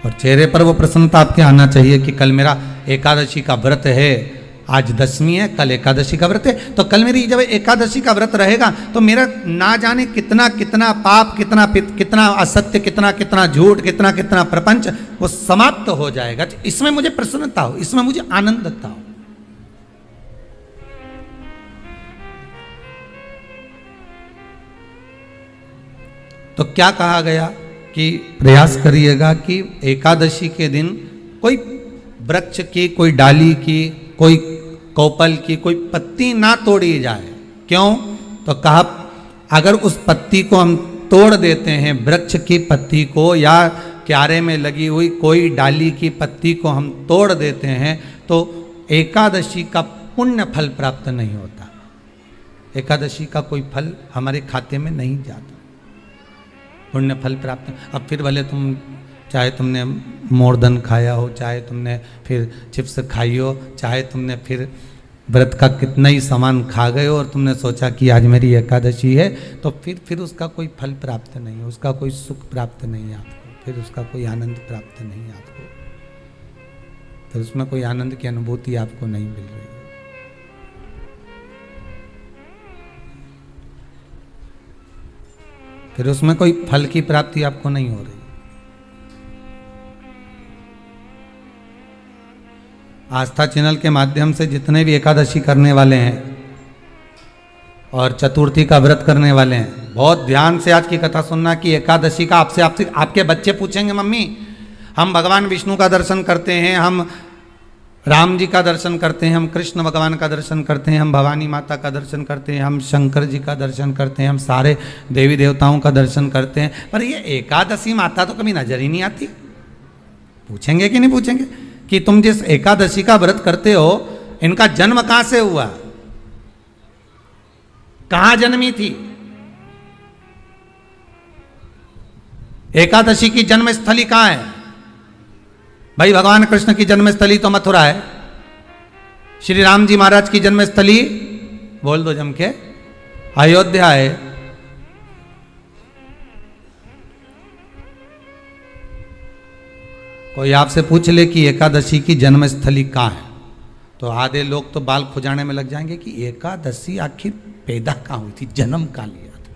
और चेहरे पर वो प्रसन्नता आपके आना चाहिए कि कल मेरा एकादशी का व्रत है, आज दशमी है, कल एकादशी का व्रत है, तो कल मेरी जब एकादशी का व्रत रहेगा तो मेरा ना जाने कितना कितना पाप, कितना असत्य, कितना झूठ, कितना प्रपंच वो समाप्त हो जाएगा। इसमें मुझे प्रसन्नता हो, इसमें मुझे आनंदता हो। तो क्या कहा गया कि प्रयास करिएगा कि एकादशी के दिन कोई वृक्ष की, कोई डाली की, कोई कोपल की कोई पत्ती ना तोड़ी जाए। क्यों? तो कहा अगर उस पत्ती को हम तोड़ देते हैं, वृक्ष की पत्ती को या क्यारे में लगी हुई कोई डाली की पत्ती को हम तोड़ देते हैं तो एकादशी का पुण्य फल प्राप्त नहीं होता, एकादशी का कोई फल हमारे खाते में नहीं जाता, पुण्य फल प्राप्त। अब फिर भले तुम चाहे तुमने मोरदन खाया हो, चाहे तुमने फिर चिप्स खाई हो, चाहे तुमने फिर व्रत का कितना ही सामान खा गए हो और तुमने सोचा कि आज मेरी एकादशी है, तो फिर उसका कोई फल प्राप्त नहीं, उसका कोई सुख प्राप्त नहीं आपको, फिर उसका कोई आनंद प्राप्त नहीं आपको, फिर उसमें कोई आनंद की अनुभूति आपको नहीं मिल रही है। फिर उसमें कोई फल की प्राप्ति आपको नहीं हो रही। आस्था चैनल के माध्यम से जितने भी एकादशी करने वाले हैं और चतुर्थी का व्रत करने वाले हैं, बहुत ध्यान से आज की कथा सुनना कि एकादशी का आपसे आपके बच्चे पूछेंगे, मम्मी हम भगवान विष्णु का दर्शन करते हैं, हम राम जी का दर्शन करते हैं, हम कृष्ण भगवान का दर्शन करते हैं, हम भवानी माता का दर्शन करते हैं, हम शंकर जी का दर्शन करते हैं, हम सारे देवी देवताओं का दर्शन करते हैं, पर ये एकादशी माता तो कभी नजर ही नहीं आती। पूछेंगे कि नहीं पूछेंगे कि तुम जिस एकादशी का व्रत करते हो इनका जन्म कहां से हुआ, कहां जन्मी थी? एकादशी की जन्म स्थली कहां है? भाई भगवान कृष्ण की जन्मस्थली तो मथुरा है, श्री राम जी महाराज की जन्मस्थली बोल दो जम के अयोध्या है। कोई आपसे पूछ ले कि एकादशी की जन्मस्थली कहाँ है तो आधे लोग तो बाल खुजाने में लग जाएंगे कि एकादशी आखिर पैदा कहाँ हुई थी, जन्म कहाँ लिया था,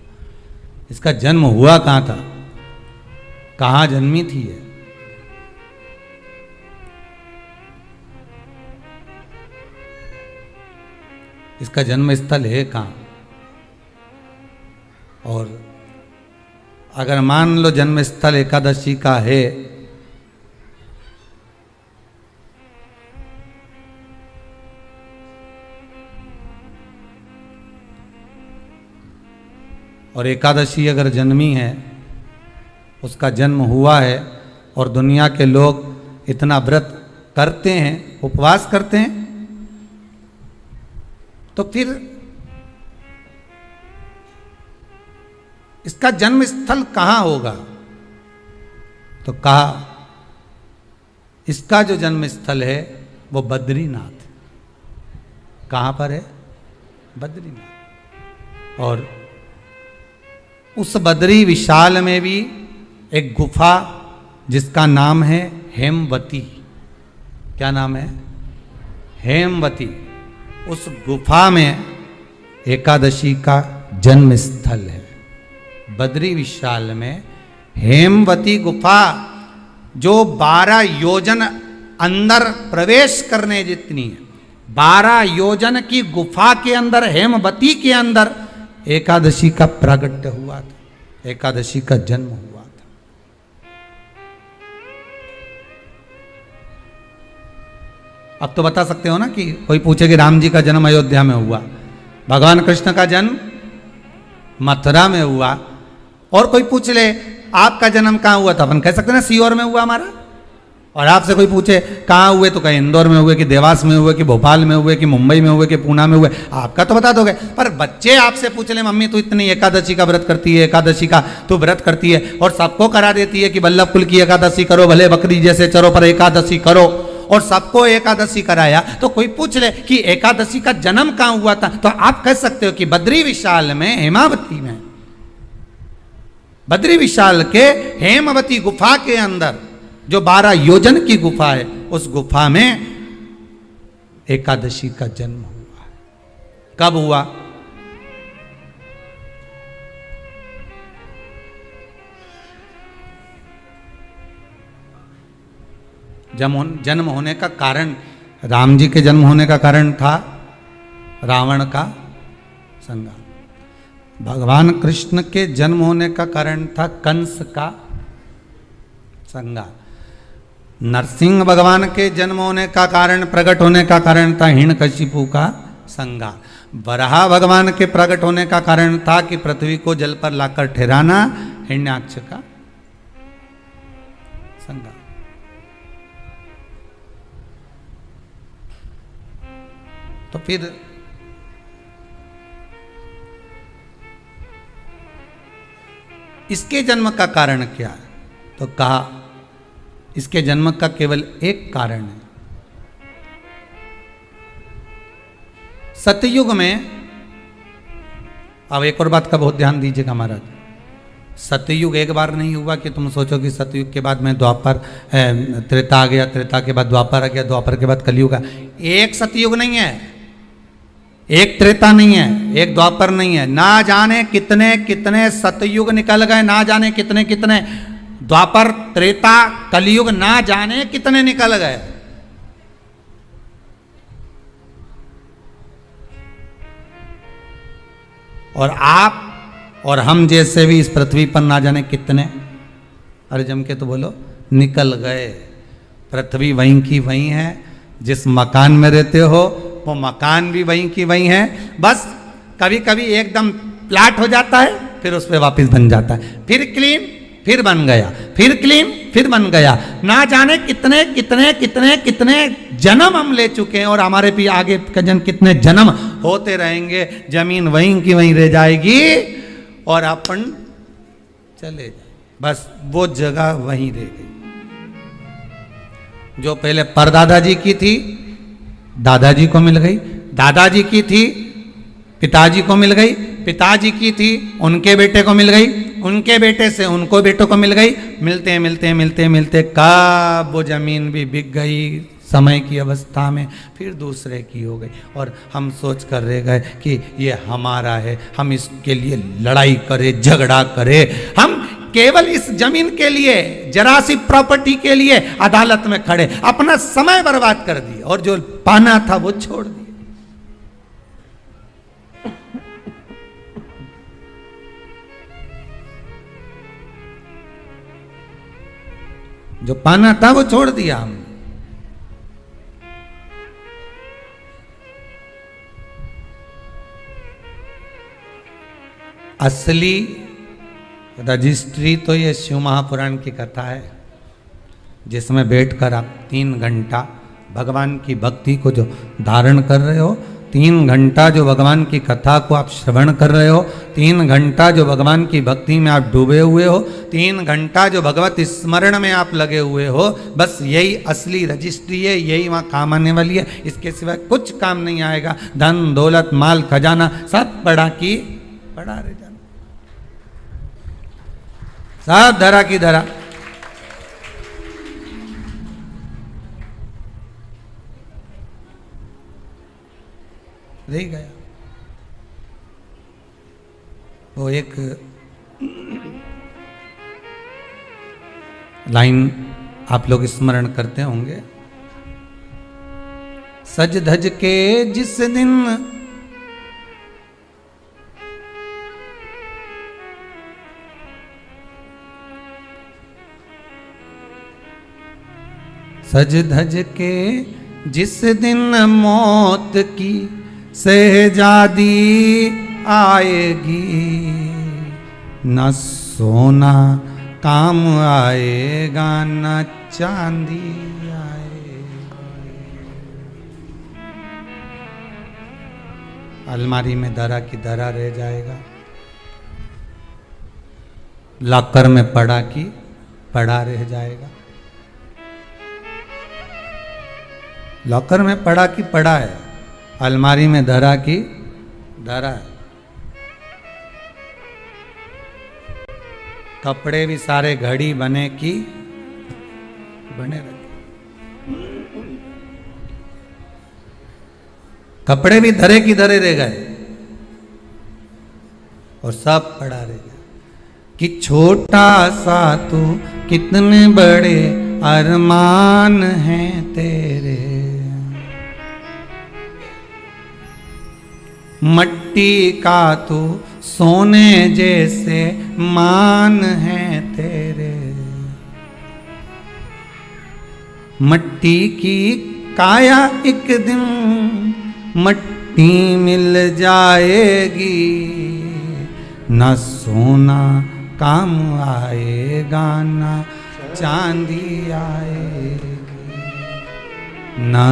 इसका जन्म हुआ कहाँ था, कहाँ जन्मी थी ये? इसका जन्म स्थल है कहाँ? और अगर मान लो जन्म स्थल एकादशी का है और एकादशी अगर जन्मी है, उसका जन्म हुआ है और दुनिया के लोग इतना व्रत करते हैं, उपवास करते हैं, तो फिर इसका जन्म स्थल कहां होगा? तो कहा इसका जो जन्म स्थल है वो बद्रीनाथ। कहां पर है? बद्रीनाथ। और उस बद्री विशाल में भी एक गुफा जिसका नाम है हेमवती। क्या नाम है? हेमवती। उस गुफा में एकादशी का जन्म स्थल है। बद्री विशाल में हेमवती गुफा जो 12 योजन अंदर प्रवेश करने जितनी है, 12 योजन की गुफा के अंदर, हेमवती के अंदर एकादशी का प्रागट्य हुआ था, एकादशी का जन्म हुआ था। अब तो बता सकते हो ना कि कोई पूछे कि राम जी का जन्म अयोध्या में हुआ, भगवान कृष्ण का जन्म मथुरा में हुआ, और कोई पूछ ले आपका जन्म कहाँ हुआ था, अपन कह सकते ना सीहोर में हुआ हमारा। और आपसे कोई पूछे कहाँ हुए तो कहीं इंदौर में हुए, कि देवास में हुए, कि भोपाल में हुए, कि मुंबई में हुए, कि पूना में हुए, आपका तो बता दोगे। पर बच्चे आपसे पूछ ले मम्मी तू इतनी एकादशी का व्रत करती है, एकादशी का तू व्रत करती है और सबको करा देती है कि वल्लभ कुल की एकादशी करो, भले बकरी जैसे चरो पर एकादशी करो, और सबको एकादशी कराया, तो कोई पूछ ले कि एकादशी का जन्म कहाँ हुआ था, तो आप कह सकते हो कि बद्री विशाल में, हेमावती में, बद्री विशाल के हेमवती गुफा के अंदर जो 12 योजन की गुफा है, उस गुफा में एकादशी का जन्म हुआ। कब हुआ? जन्म होने का कारण, राम जी के जन्म होने का कारण था रावण का संहार। भगवान कृष्ण के जन्म होने का कारण था कंस का संहार। नरसिंह भगवान के जन्म होने का कारण, प्रकट होने का कारण था हिरण्यकशिपु का संहार। वराह भगवान के प्रकट होने का कारण था कि पृथ्वी को जल पर लाकर ठहराना, हिरण्याक्ष का संहार। तो फिर इसके जन्म का कारण क्या है? तो कहा इसके जन्म का केवल एक कारण है। सतयुग में, अब एक और बात का बहुत ध्यान दीजिएगा महाराज, सतयुग एक बार नहीं हुआ कि तुम सोचो कि सतयुग के बाद में द्वापर, त्रेता आ गया, त्रेता के बाद द्वापर आ गया, द्वापर के बाद कलयुग आ। एक सतयुग नहीं है, एक त्रेता नहीं है, एक द्वापर नहीं है। ना जाने कितने कितने सतयुग निकल गए, ना जाने कितने कितने द्वापर, त्रेता, कलयुग, ना जाने कितने निकल गए। और आप और हम जैसे भी इस पृथ्वी पर ना जाने कितने, अरे जम के तो बोलो, निकल गए। पृथ्वी वहीं की वहीं है, जिस मकान में रहते हो वो मकान भी वहीं की वहीं है। बस कभी कभी एकदम प्लाट हो जाता है, फिर उस पर वापस बन जाता है, फिर क्लीन, फिर बन गया, फिर क्लीन, फिर बन गया। ना जाने कितने कितने कितने कितने जन्म हम ले चुके हैं, और हमारे भी आगे का जन्म कितने जन्म होते रहेंगे। जमीन वहीं की वहीं रह जाएगी और अपन चले जाए, बस वो जगह वहीं रह गई। जो पहले परदादा जी की थी, दादाजी को मिल गई, दादाजी की थी, पिताजी को मिल गई, पिताजी की थी, उनके बेटे को मिल गई, उनके बेटे से उनको बेटों को मिल गई। मिलते मिलते मिलते मिलते कब वो जमीन भी बिक गई समय की अवस्था में, फिर दूसरे की हो गई। और हम सोच कर रह गए कि ये हमारा है, हम इसके लिए लड़ाई करें, झगड़ा करें। हम केवल इस जमीन के लिए, जरा सी प्रॉपर्टी के लिए अदालत में खड़े, अपना समय बर्बाद कर दिए, और जो पाना था वो छोड़ दिया। जो पाना था वो छोड़ दिया हमने। असली रजिस्ट्री तो ये शिव महापुराण की कथा है, जिसमें बैठकर आप 3 घंटा भगवान की भक्ति को जो धारण कर रहे हो, 3 घंटा जो भगवान की कथा को आप श्रवण कर रहे हो, 3 घंटा जो भगवान की भक्ति में आप डूबे हुए हो, 3 घंटा जो भगवत स्मरण में आप लगे हुए हो, बस यही असली रजिस्ट्री है, यही वहाँ काम आने वाली है। इसके सिवाय कुछ काम नहीं आएगा। धन दौलत माल खजाना सब पड़ा की पड़ा रह जाना, सब धरा की धरा। रह गया। वो एक लाइन आप लोग स्मरण करते होंगे, सज धज के जिस दिन सज धज के जिस दिन मौत की शहजादी आएगी, न सोना काम आएगा न चांदी आएगी। अलमारी में धरा की धरा रह जाएगा, लॉकर में पड़ा की पड़ा रह जाएगा। लॉकर में पड़ा की पड़ा है, अलमारी में धरा की धरा है। कपड़े भी सारे घड़ी बने की बने रहे। कपड़े भी धरे की धरे रह गए और सब पड़ा रह गया कि छोटा सा तू कितने बड़े अरमान हैं तेरे, मट्टी का तू सोने जैसे मान है तेरे, मट्टी की काया एक दिन मट्टी मिल जाएगी, न सोना काम आएगा न चांदी आएगी, न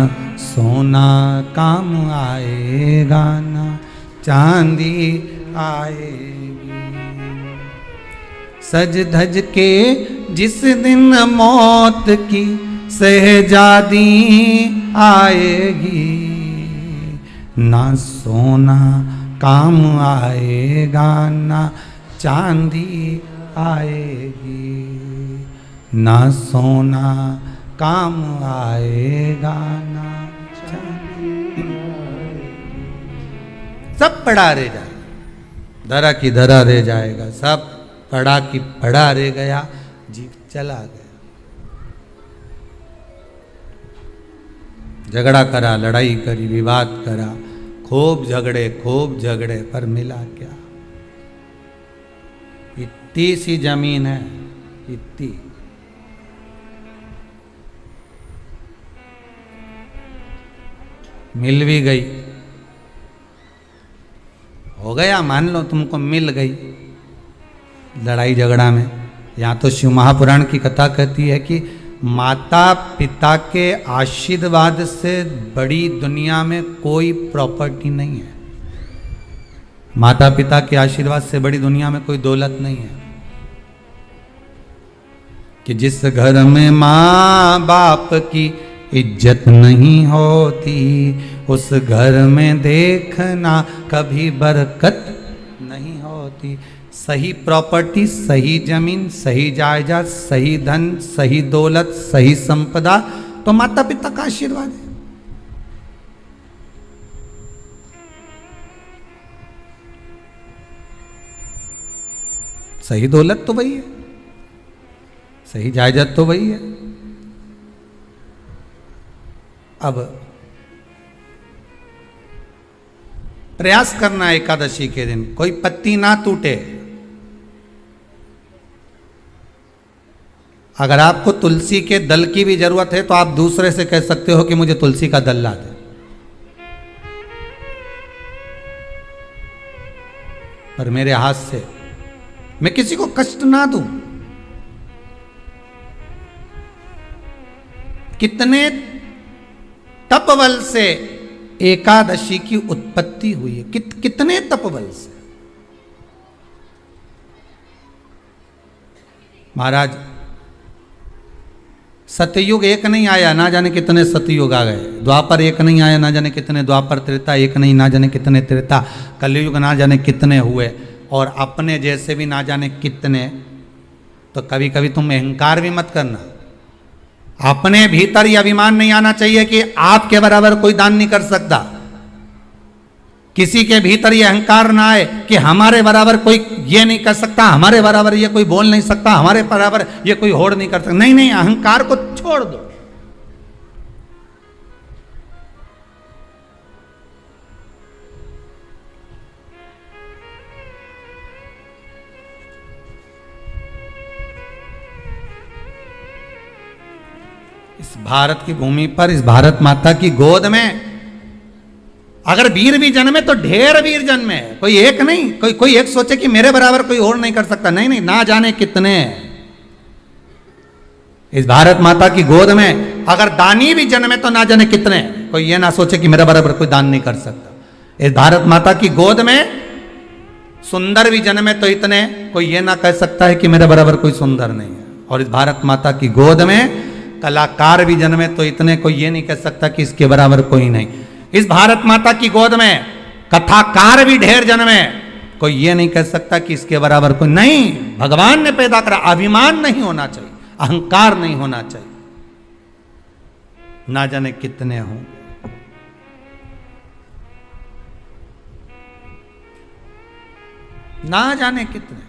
सोना काम आएगा न चांदी आएगी। सज धज के जिस दिन मौत की शहजादी आएगी, ना सोना काम आएगा ना चांदी आएगी, ना सोना काम आएगा ना चांदी आएगी। सब पड़ा रह जाएगा, धरा की धरा रह जाएगा, सब पड़ा की पड़ा रह गया, जीव चला गया। झगड़ा करा, लड़ाई करी, विवाद करा, खूब झगड़े पर मिला क्या? इतनी सी जमीन है, इतनी। मिल भी गई, हो गया, मान लो तुमको मिल गई लड़ाई झगड़ा में। यहाँ तो शिव महापुराण की कथा कहती है कि माता पिता के आशीर्वाद से बड़ी दुनिया में कोई प्रॉपर्टी नहीं है। माता पिता के आशीर्वाद से बड़ी दुनिया में कोई दौलत नहीं है। कि जिस घर में माँ बाप की इज्जत नहीं होती, उस घर में देखना कभी बरकत नहीं होती। सही प्रॉपर्टी, सही जमीन, सही जायदाद, सही धन, सही दौलत, सही संपदा तो माता पिता का आशीर्वाद है। सही दौलत तो वही है, सही जायदाद तो वही है। अब प्रयास करना एकादशी के दिन कोई पत्ती ना टूटे। अगर आपको तुलसी के दल की भी जरूरत है तो आप दूसरे से कह सकते हो कि मुझे तुलसी का दल ला दे। पर मेरे हाथ से मैं किसी को कष्ट ना दूं। कितने तपबल से एकादशी की उत्पत्ति हुई है, कितने तपबल से। महाराज सतयुग एक नहीं आया, ना जाने कितने सतयुग आ गए। द्वापर एक नहीं आया, ना जाने कितने द्वापर। त्रेता एक नहीं, ना जाने कितने त्रेता। कलयुग ना जाने कितने हुए, और अपने जैसे भी ना जाने कितने। तो कभी कभी तुम अहंकार भी मत करना। अपने भीतर यह अभिमान नहीं आना चाहिए कि आपके बराबर कोई दान नहीं कर सकता। किसी के भीतर यह अहंकार ना आए कि हमारे बराबर कोई ये नहीं कर सकता, हमारे बराबर ये कोई बोल नहीं सकता, हमारे बराबर ये कोई होड़ नहीं कर सकता। नहीं नहीं, अहंकार को छोड़ दो। इस भारत की भूमि पर, इस भारत माता की गोद में अगर वीर भी जन्मे तो ढेर वीर जन्मे। कोई एक नहीं, कोई एक सोचे कि मेरे बराबर कोई और नहीं कर सकता। नहीं नहीं, ना जाने कितने। इस भारत माता की गोद में अगर दानी भी जन्मे तो ना जाने कितने। कोई ये ना सोचे कि मेरे बराबर कोई दान नहीं कर सकता। इस भारत माता की गोद में सुंदर भी जन्मे तो इतने। कोई ये ना कह सकता है कि मेरे बराबर कोई सुंदर नहीं है। और इस भारत माता की गोद में कलाकार भी जन्मे तो इतने। कोई ये नहीं कह सकता कि इसके बराबर कोई नहीं। इस भारत माता की गोद में कथाकार भी ढेर जन्मे। कोई ये नहीं कह सकता कि इसके बराबर कोई नहीं। भगवान ने पैदा करा। अभिमान नहीं होना चाहिए, अहंकार नहीं होना चाहिए। ना जाने कितने हों। ना जाने कितने।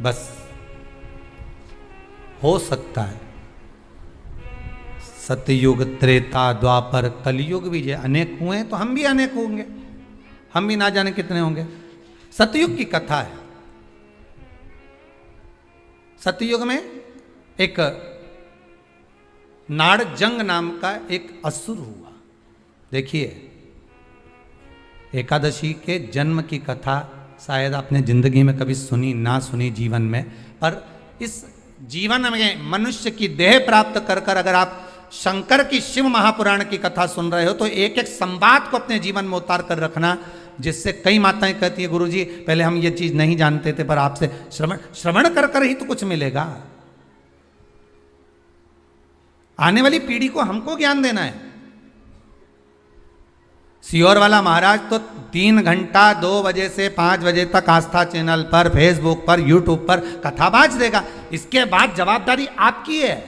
बस हो सकता है सतयुग, त्रेता, द्वापर, कलयुग भी जो अनेक हुए हैं तो हम भी अनेक होंगे, हम भी ना जाने कितने होंगे। सतयुग की कथा है। सतयुग में एक नाड़जंग नाम का एक असुर हुआ। देखिए, एकादशी के जन्म की कथा शायद आपने जिंदगी में कभी सुनी ना सुनी जीवन में, पर इस जीवन में मनुष्य की देह प्राप्त कर कर अगर आप शंकर की शिव महापुराण की कथा सुन रहे हो तो एक एक संवाद को अपने जीवन में उतार कर रखना, जिससे कई माताएं कहती है गुरुजी पहले हम ये चीज नहीं जानते थे पर आपसे श्रवण कर कर ही तो कुछ मिलेगा। आने वाली पीढ़ी को हमको ज्ञान देना है। सियोर वाला महाराज तो 3 घंटा 2 बजे से 5 बजे तक आस्था चैनल पर, फेसबुक पर, यूट्यूब पर कथा बाज देगा। इसके बाद जवाबदारी आपकी है।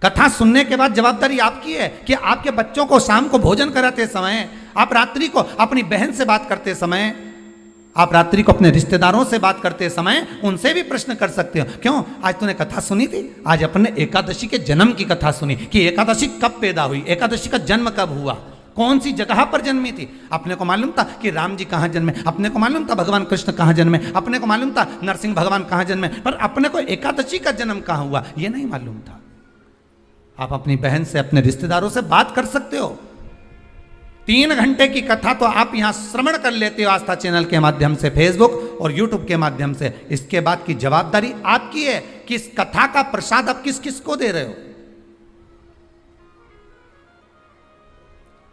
कथा सुनने के बाद जवाबदारी आपकी है कि आपके बच्चों को शाम को भोजन कराते समय, आप रात्रि को अपनी बहन से बात करते समय, आप रात्रि को अपने रिश्तेदारों से बात करते समय उनसे भी प्रश्न कर सकते हो। क्यों आज तूने कथा सुनी थी? आज अपने एकादशी के जन्म की कथा सुनी कि एकादशी कब पैदा हुई, एकादशी का जन्म कब हुआ, कौन सी जगह पर जन्मी थी। अपने को मालूम था कि राम जी कहाँ जन्मे, अपने को मालूम था भगवान कृष्ण कहाँ जन्मे, अपने को मालूम था नरसिंह भगवान कहाँ जन्मे, पर अपने को एकादशी का जन्म कहाँ हुआ ये नहीं मालूम था। आप अपनी बहन से, अपने रिश्तेदारों से बात कर सकते हो। 3 घंटे की कथा तो आप यहां श्रवण कर लेते हो आस्था चैनल के माध्यम से, फेसबुक और यूट्यूब के माध्यम से। इसके बाद की जवाबदारी आपकी है कि इस कथा का प्रसाद आप किस किस को दे रहे हो।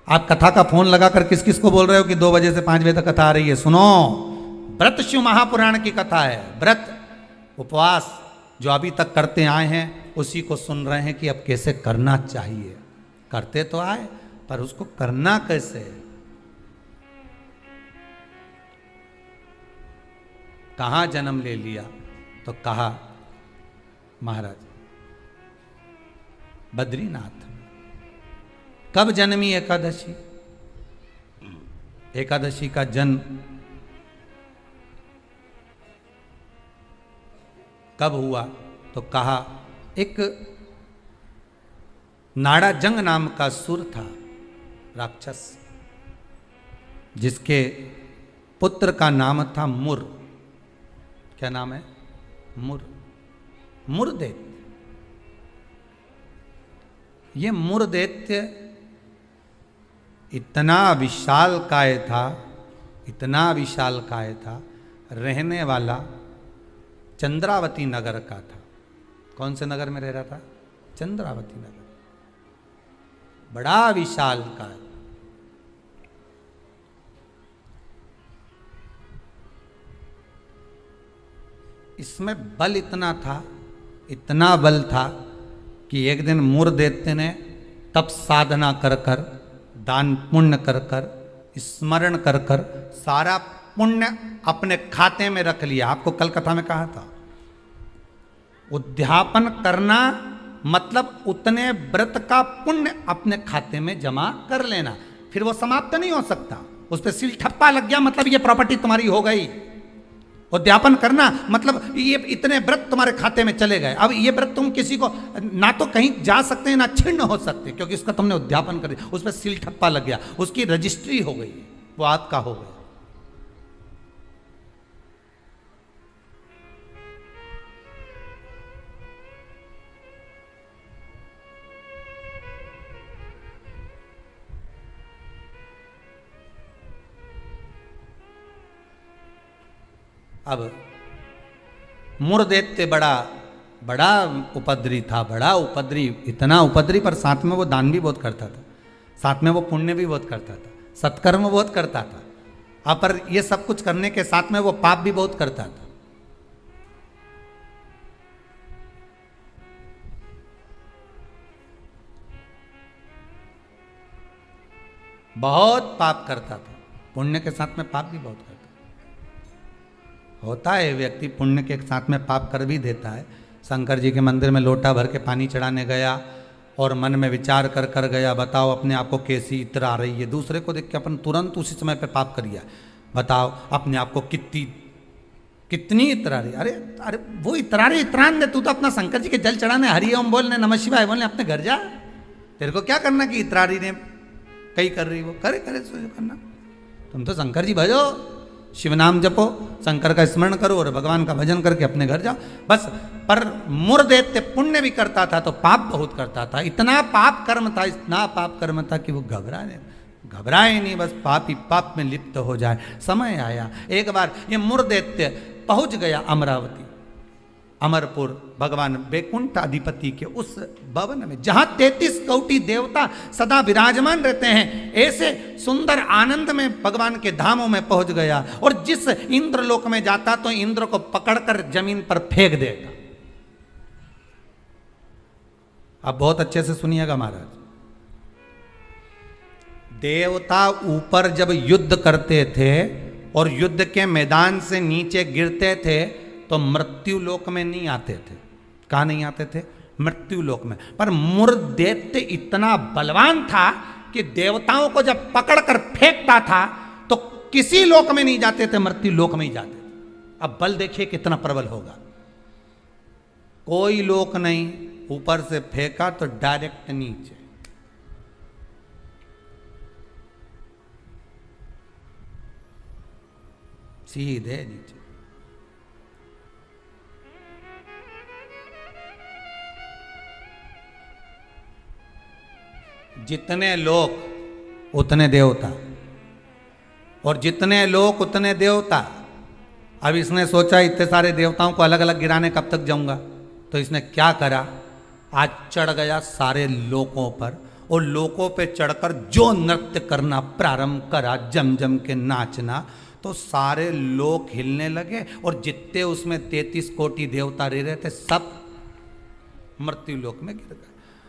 आप कथा का फोन लगाकर किस किस को बोल रहे हो कि 2 बजे से 5 बजे तक कथा आ रही है, सुनो। व्रत शिव महापुराण की कथा है। व्रत उपवास जो अभी तक करते आए हैं उसी को सुन रहे हैं कि अब कैसे करना चाहिए। करते तो आए पर उसको करना कैसे। कहां जन्म ले लिया तो कहा महाराज बद्रीनाथ। कब जन्मी एकादशी? एकादशी का जन्म कब हुआ तो कहा एक नाड़ाजंग नाम का सुर था, राक्षस, जिसके पुत्र का नाम था मुर। क्या नाम है? मुर। मुरदैत्य। ये मुरदैत्य इतना विशाल काय था, इतना विशाल काय था, रहने वाला चंद्रावती नगर का था। कौन से नगर में रह रहा था? चंद्रावती नगर। बड़ा विशाल काय। इसमें बल इतना था, इतना बल था कि एक दिन मुरदैत्य ने तप साधना कर कर, दान पुण्य कर कर, स्मरण कर कर सारा पुण्य अपने खाते में रख लिया। आपको कल कथा में कहा था उद्यापन करना मतलब उतने व्रत का पुण्य अपने खाते में जमा कर लेना, फिर वो समाप्त नहीं हो सकता। उस पर सील ठप्पा लग गया मतलब ये प्रॉपर्टी तुम्हारी हो गई। उद्यापन करना मतलब ये इतने व्रत तुम्हारे खाते में चले गए। अब ये व्रत तुम किसी को ना तो कहीं जा सकते हैं ना छिन्न हो सकते, क्योंकि उसका तुमने उद्यापन कर दिया, उस पर सील ठप्पा लग गया, उसकी रजिस्ट्री हो गई, वो आपका हो गया। अब मुरदैत्य बड़ा बड़ा उपद्री था, बड़ा उपद्री, इतना उपद्री, पर साथ में वो दान भी बहुत करता था, साथ में वो पुण्य भी बहुत करता था, सत्कर्म बहुत करता था। अब पर ये सब कुछ करने के साथ में वो पाप भी बहुत करता था। बहुत पाप करता था, पुण्य के साथ में पाप भी बहुत करता था। होता है, व्यक्ति पुण्य के साथ में पाप कर भी देता है। शंकर जी के मंदिर में लोटा भर के पानी चढ़ाने गया और मन में विचार कर कर गया, बताओ अपने आप को कैसी इत्र आ रही है। दूसरे को देख के अपन तुरंत उसी समय पे पाप कर दिया। बताओ अपने आप को कितनी इत्र आ रही। अरे अरे वो इतरा रही, इतरान दे, तू तो अपना शंकर जी के जल चढ़ाने, हरि ओम बोलने, नमः शिवाय बोलने, अपने घर जा। तेरे को क्या करना कि इतरारी ने कई कर रही, वो करे करे सो करना। तुम तो शंकर जी भजो, शिव नाम जपो, शंकर का स्मरण करो और भगवान का भजन करके अपने घर जाओ बस। पर मुर दैत्य पुण्य भी करता था तो पाप बहुत करता था। इतना पाप कर्म था, इतना पाप कर्म था कि वो घबराए नहीं, बस पाप ही पाप में लिप्त हो जाए। समय आया, एक बार ये मुर दैत्य पहुंच गया अमरावती, अमरपुर, भगवान वैकुंठ अधिपति के उस भवन में जहां 33 कोटि देवता सदा विराजमान रहते हैं। ऐसे सुंदर आनंद में भगवान के धामों में पहुंच गया और जिस इंद्र लोक में जाता तो इंद्र को पकड़कर जमीन पर फेंक देता। अब बहुत अच्छे से सुनिएगा महाराज, देवता ऊपर जब युद्ध करते थे और युद्ध के मैदान से नीचे गिरते थे तो मृत्यु लोक में नहीं आते थे। कहाँ नहीं आते थे? मृत्यु लोक में। पर मुर दैत्य इतना बलवान था कि देवताओं को जब पकड़कर फेंकता था तो किसी लोक में नहीं जाते थे, मृत्यु लोक में ही जाते थे। अब बल देखिए कितना प्रबल होगा। कोई लोक नहीं, ऊपर से फेंका तो डायरेक्ट नीचे। सीधे नीचे। जितने लोक उतने देवता, और जितने लोक उतने देवता। अब इसने सोचा इतने सारे देवताओं को अलग अलग गिराने कब तक जाऊंगा, तो इसने क्या करा, आज चढ़ गया सारे लोकों पर और लोकों पे चढ़कर जो नृत्य करना प्रारंभ करा, जम जम के नाचना, तो सारे लोक हिलने लगे और जितने उसमें 33 कोटि देवता रह रहे थे सब मृत्यु लोक में गिर गए।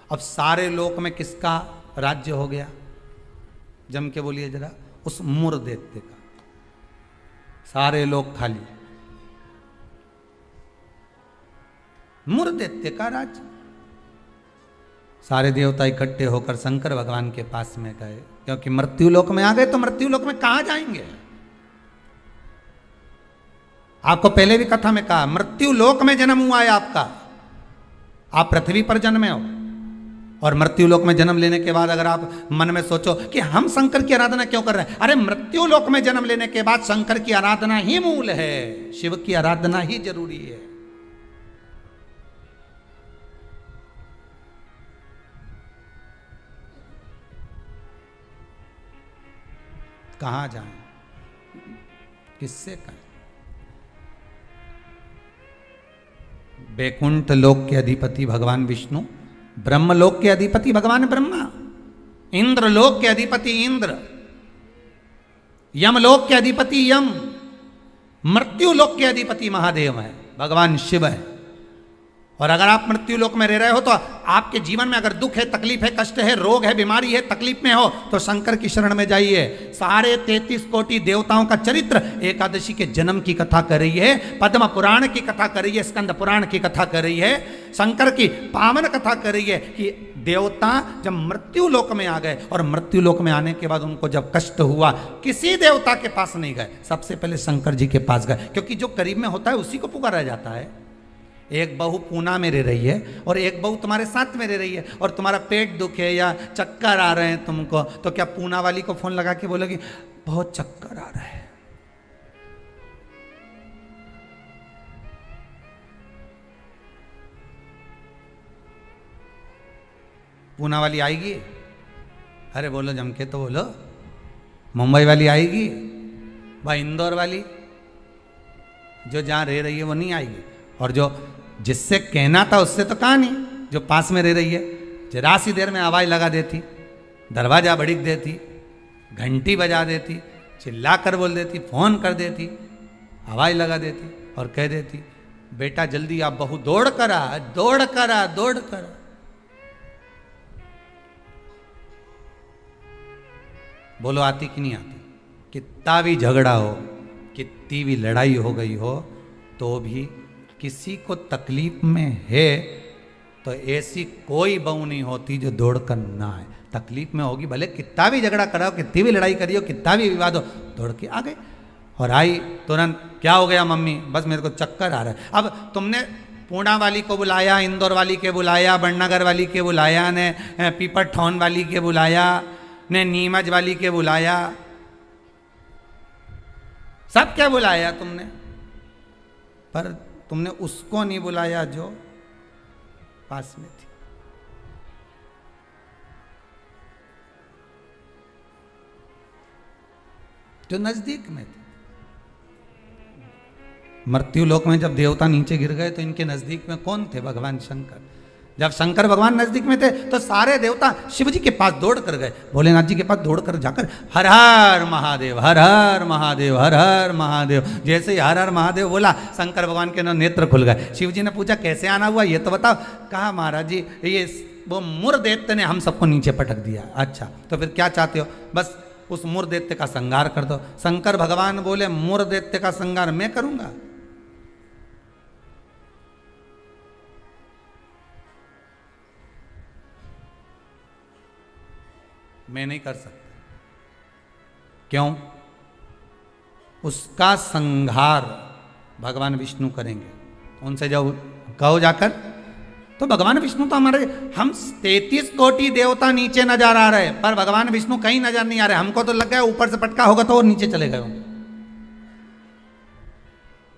अब सारे लोक में किसका राज्य हो गया? जम के बोलिए जरा, उस मुर दैत्य का। सारे लोग खाली, मुर दैत्य का राज्य। सारे देवता इकट्ठे होकर शंकर भगवान के पास में गए, क्योंकि मृत्यु लोक में आ गए तो मृत्यु लोक में कहां जाएंगे। आपको पहले भी कथा में कहा, मृत्यु लोक में जन्म हुआ है आपका। आप पृथ्वी पर जन्मे हो और मृत्यु लोक में जन्म लेने के बाद अगर आप मन में सोचो कि हम शंकर की आराधना क्यों कर रहे हैं, अरे मृत्यु लोक में जन्म लेने के बाद शंकर की आराधना ही मूल है, शिव की आराधना ही जरूरी है। कहां जाएं, किससे कहें? वैकुंठ लोक के अधिपति भगवान विष्णु, ब्रह्मलोक के अधिपति भगवान ब्रह्मा, इंद्रलोक के अधिपति इंद्र, यमलोक के अधिपति यम, मृत्यु लोक के अधिपति महादेव है, भगवान शिव है। और अगर आप मृत्यु लोक में रह रहे हो तो आपके जीवन में अगर दुख है, तकलीफ है, कष्ट है, रोग है, बीमारी है, तकलीफ में हो तो शंकर की शरण में जाइए। सारे 33 कोटि देवताओं का चरित्र एकादशी के जन्म की कथा कर रही है, पद्म पुराण की कथा कर रही है, स्कंद पुराण की कथा कर रही है, शंकर की पावन कथा कर रही है कि देवता जब मृत्यु लोक में आ गए और मृत्यु लोक में आने के बाद उनको जब कष्ट हुआ, किसी देवता के पास नहीं गए, सबसे पहले शंकर जी के पास गए, क्योंकि जो करीब में होता है उसी को पुकारा जाता है। एक बहू पूना में रह रही है और एक बहू तुम्हारे साथ में रह रही है और तुम्हारा पेट दुखे या चक्कर आ रहे हैं तुमको, तो क्या पूना वाली को फोन लगा के बोलोगी बहुत चक्कर आ रहा है? पूना वाली आएगी? अरे बोलो जम के तो बोलो। मुंबई वाली आएगी? भाई इंदौर वाली जो जहां रह रही है वो नहीं आएगी। और जो जिससे कहना था उससे तो कहा नहीं, जो पास में रह रही है जरा सी देर में आवाज लगा देती, दरवाजा भड़क देती, घंटी बजा देती, चिल्ला कर बोल देती, फोन कर देती, आवाज लगा देती और कह देती बेटा जल्दी आप बहू दौड़ कर आ, दौड़ कर आ, दौड़ कर आ। बोलो आती कि नहीं आती? कितना भी झगड़ा हो, कितनी भी लड़ाई हो गई हो तो भी किसी को तकलीफ में है तो ऐसी कोई बहू नहीं होती जो दौड़ कर ना आए। तकलीफ में होगी, भले कितना भी झगड़ा कराओ, कितनी भी लड़ाई करियो, कितना भी विवाद हो, दौड़ के आ गए। और आई तुरंत, क्या हो गया मम्मी? बस मेरे को चक्कर आ रहा है। अब तुमने पूना वाली को बुलाया, इंदौर वाली के बुलाया, बड़नगर वाली के बुलाया, ने पीपर ठौन वाली के बुलाया, ने नीमच वाली के बुलाया, सब क्या बुलाया तुमने, पर तुमने उसको नहीं बुलाया जो पास में थी। जो नजदीक में थे। मृत्यु लोक में जब देवता नीचे गिर गए तो इनके नजदीक में कौन थे? भगवान शंकर। जब शंकर भगवान नजदीक में थे तो सारे देवता शिव जी के पास दौड़ कर गए, भोलेनाथ जी के पास दौड़ कर जाकर हर हर महादेव, हर हर महादेव, हर हर महादेव। जैसे ही हर हर महादेव बोला, शंकर भगवान के नेत्र खुल गए। शिव जी ने पूछा कैसे आना हुआ ये तो बताओ। कहा महाराज जी ये वो मुर दैत्य ने हम सबको नीचे पटक दिया। अच्छा तो फिर क्या चाहते हो? बस उस मुर दैत्य का संहार कर दो। शंकर भगवान बोले मुर दैत्य का संहार मैं करूंगा? मैं नहीं कर सकता। क्यों? उसका संहार भगवान विष्णु करेंगे। उनसे जब कहो जाकर, तो भगवान विष्णु तो हमारे, हम 33 कोटि देवता नीचे नजर आ रहे, पर भगवान विष्णु कहीं नजर नहीं आ रहे। हमको तो लग गया ऊपर से पटका होगा तो वो नीचे चले गए होंगे।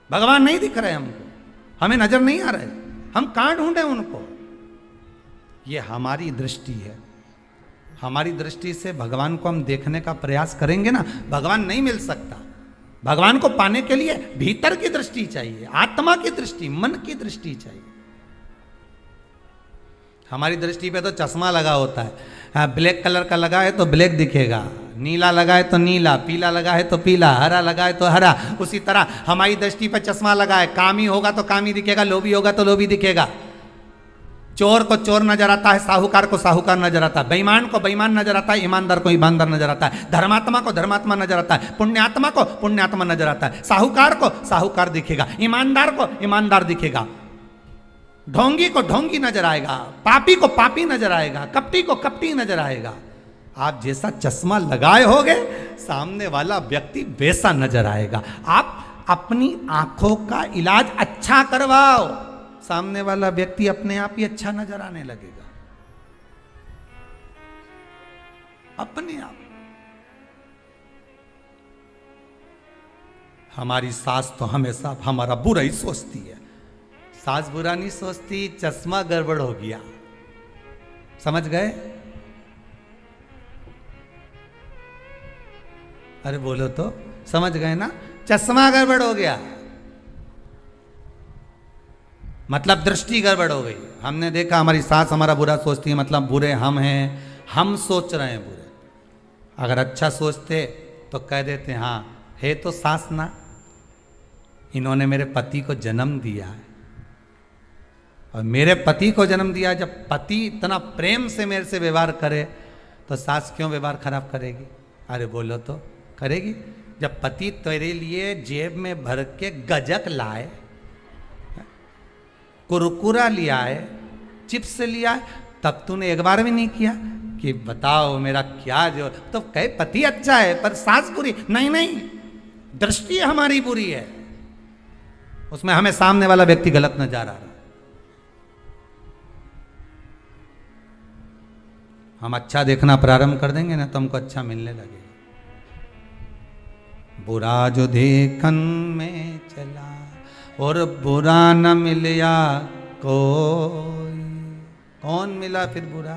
भगवान नहीं दिख रहे हमको, हमें नजर नहीं आ रहे, हम कहां ढूंढे उनको? ये हमारी दृष्टि है। हमारी दृष्टि से भगवान को हम देखने का प्रयास करेंगे ना, भगवान नहीं मिल सकता। भगवान को पाने के लिए भीतर की दृष्टि चाहिए, आत्मा की दृष्टि, मन की दृष्टि चाहिए। हमारी दृष्टि पे तो चश्मा लगा होता है। हाँ, ब्लैक कलर का लगा है तो ब्लैक दिखेगा, नीला लगा है तो नीला, पीला लगा है तो पीला, हरा लगा है तो हरा। उसी तरह हमारी दृष्टि पे चश्मा लगा है, कामी होगा तो कामी दिखेगा, लोभी होगा तो लोभी दिखेगा। चोर को चोर नजर आता है, साहूकार को साहूकार नजर आता है, बेईमान को बेईमान नजर आता है, ईमानदार को ईमानदार नजर आता है, धर्मात्मा को धर्मात्मा नजर आता है, पुण्यात्मा को पुण्यात्मा नजर आता है। साहूकार को साहूकार दिखेगा, ईमानदार को ईमानदार दिखेगा, ढोंगी को ढोंगी नजर आएगा, पापी को पापी नजर आएगा, कपटी को कपटी नजर आएगा। आप जैसा चश्मा लगाए होगे, सामने वाला व्यक्ति वैसा नजर आएगा। आप अपनी आंखों का इलाज अच्छा करवाओ, सामने वाला व्यक्ति अपने आप ही अच्छा नजर आने लगेगा, अपने आप। हमारी सास तो हमेशा हमारा बुरा ही सोचती है। सास बुरा नहीं सोचती, चश्मा गड़बड़ हो गया। समझ गए? अरे बोलो तो, समझ गए ना? चश्मा गड़बड़ हो गया मतलब दृष्टि गड़बड़ हो गई। हमने देखा हमारी सास हमारा बुरा सोचती है, मतलब बुरे हम हैं, हम सोच रहे हैं बुरे। अगर अच्छा सोचते तो कह देते हाँ है तो सास ना, इन्होंने मेरे पति को जन्म दिया है, और मेरे पति को जन्म दिया। जब पति इतना प्रेम से मेरे से व्यवहार करे तो सास क्यों व्यवहार खराब करेगी? अरे बोलो तो, करेगी। जब पति तेरे लिए जेब में भर के गजक लाए, कुरकुरा लिया है, चिप्स लिया है, तब तूने एक बार भी नहीं किया कि बताओ मेरा क्या जो, तो कहे पति अच्छा है पर सास बुरी। नहीं नहीं, दृष्टि हमारी बुरी है, उसमें हमें सामने वाला व्यक्ति गलत नजर आ रहा है। हम अच्छा देखना प्रारंभ कर देंगे ना तो हमको अच्छा मिलने लगेगा। बुरा जो देखन में चला और बुरा न मिलया कोई, कौन मिला फिर बुरा?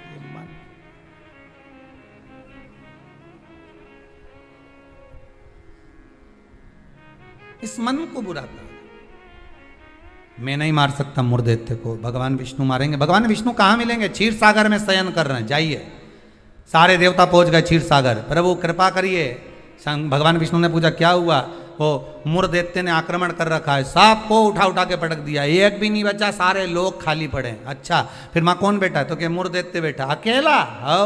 ये मन। इस मन को बुरा कर। मैं नहीं मार सकता मुर्दैत्य को, भगवान विष्णु मारेंगे। भगवान विष्णु कहाँ मिलेंगे? क्षीर सागर में शयन कर रहे हैं, जाइए। सारे देवता पहुंच गए क्षीर सागर। प्रभु कृपा करिए। भगवान विष्णु ने पूछा क्या हुआ? वो मुर्दैत्य ने आक्रमण कर रखा है, सबको उठा उठा के पटक दिया, एक भी नहीं बचा, सारे लोग खाली पड़े। अच्छा फिर मां कौन बैठा है? तो क्या मुर्दैत्य बैठा अकेला? हो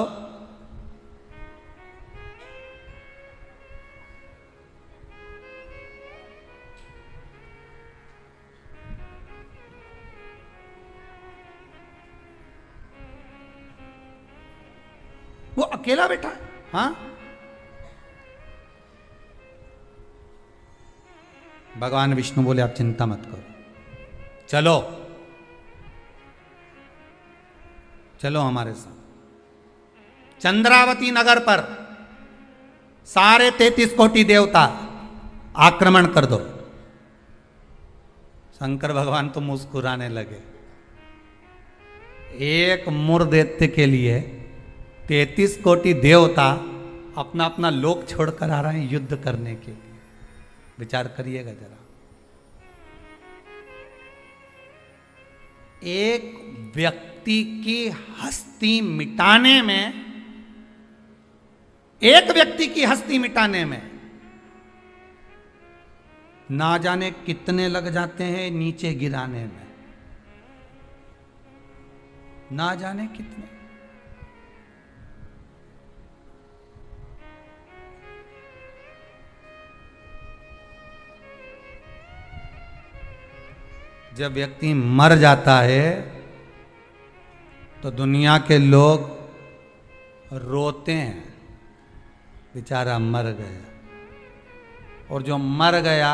अकेला बैठा है। हाँ, भगवान विष्णु बोले आप चिंता मत करो, चलो चलो हमारे साथ। चंद्रावती नगर पर सारे 33 कोटि देवता आक्रमण कर दो। शंकर भगवान तो मुस्कुराने लगे। एक मुर दैत्य के लिए 33 कोटि देवता अपना अपना लोक छोड़कर आ रहे हैं युद्ध करने के लिए। विचार करिएगा जरा। एक व्यक्ति की हस्ती मिटाने में, एक व्यक्ति की हस्ती मिटाने में ना जाने कितने लग जाते हैं नीचे गिराने में, ना जाने कितने। जब व्यक्ति मर जाता है तो दुनिया के लोग रोते हैं, बेचारा मर गया। और जो मर गया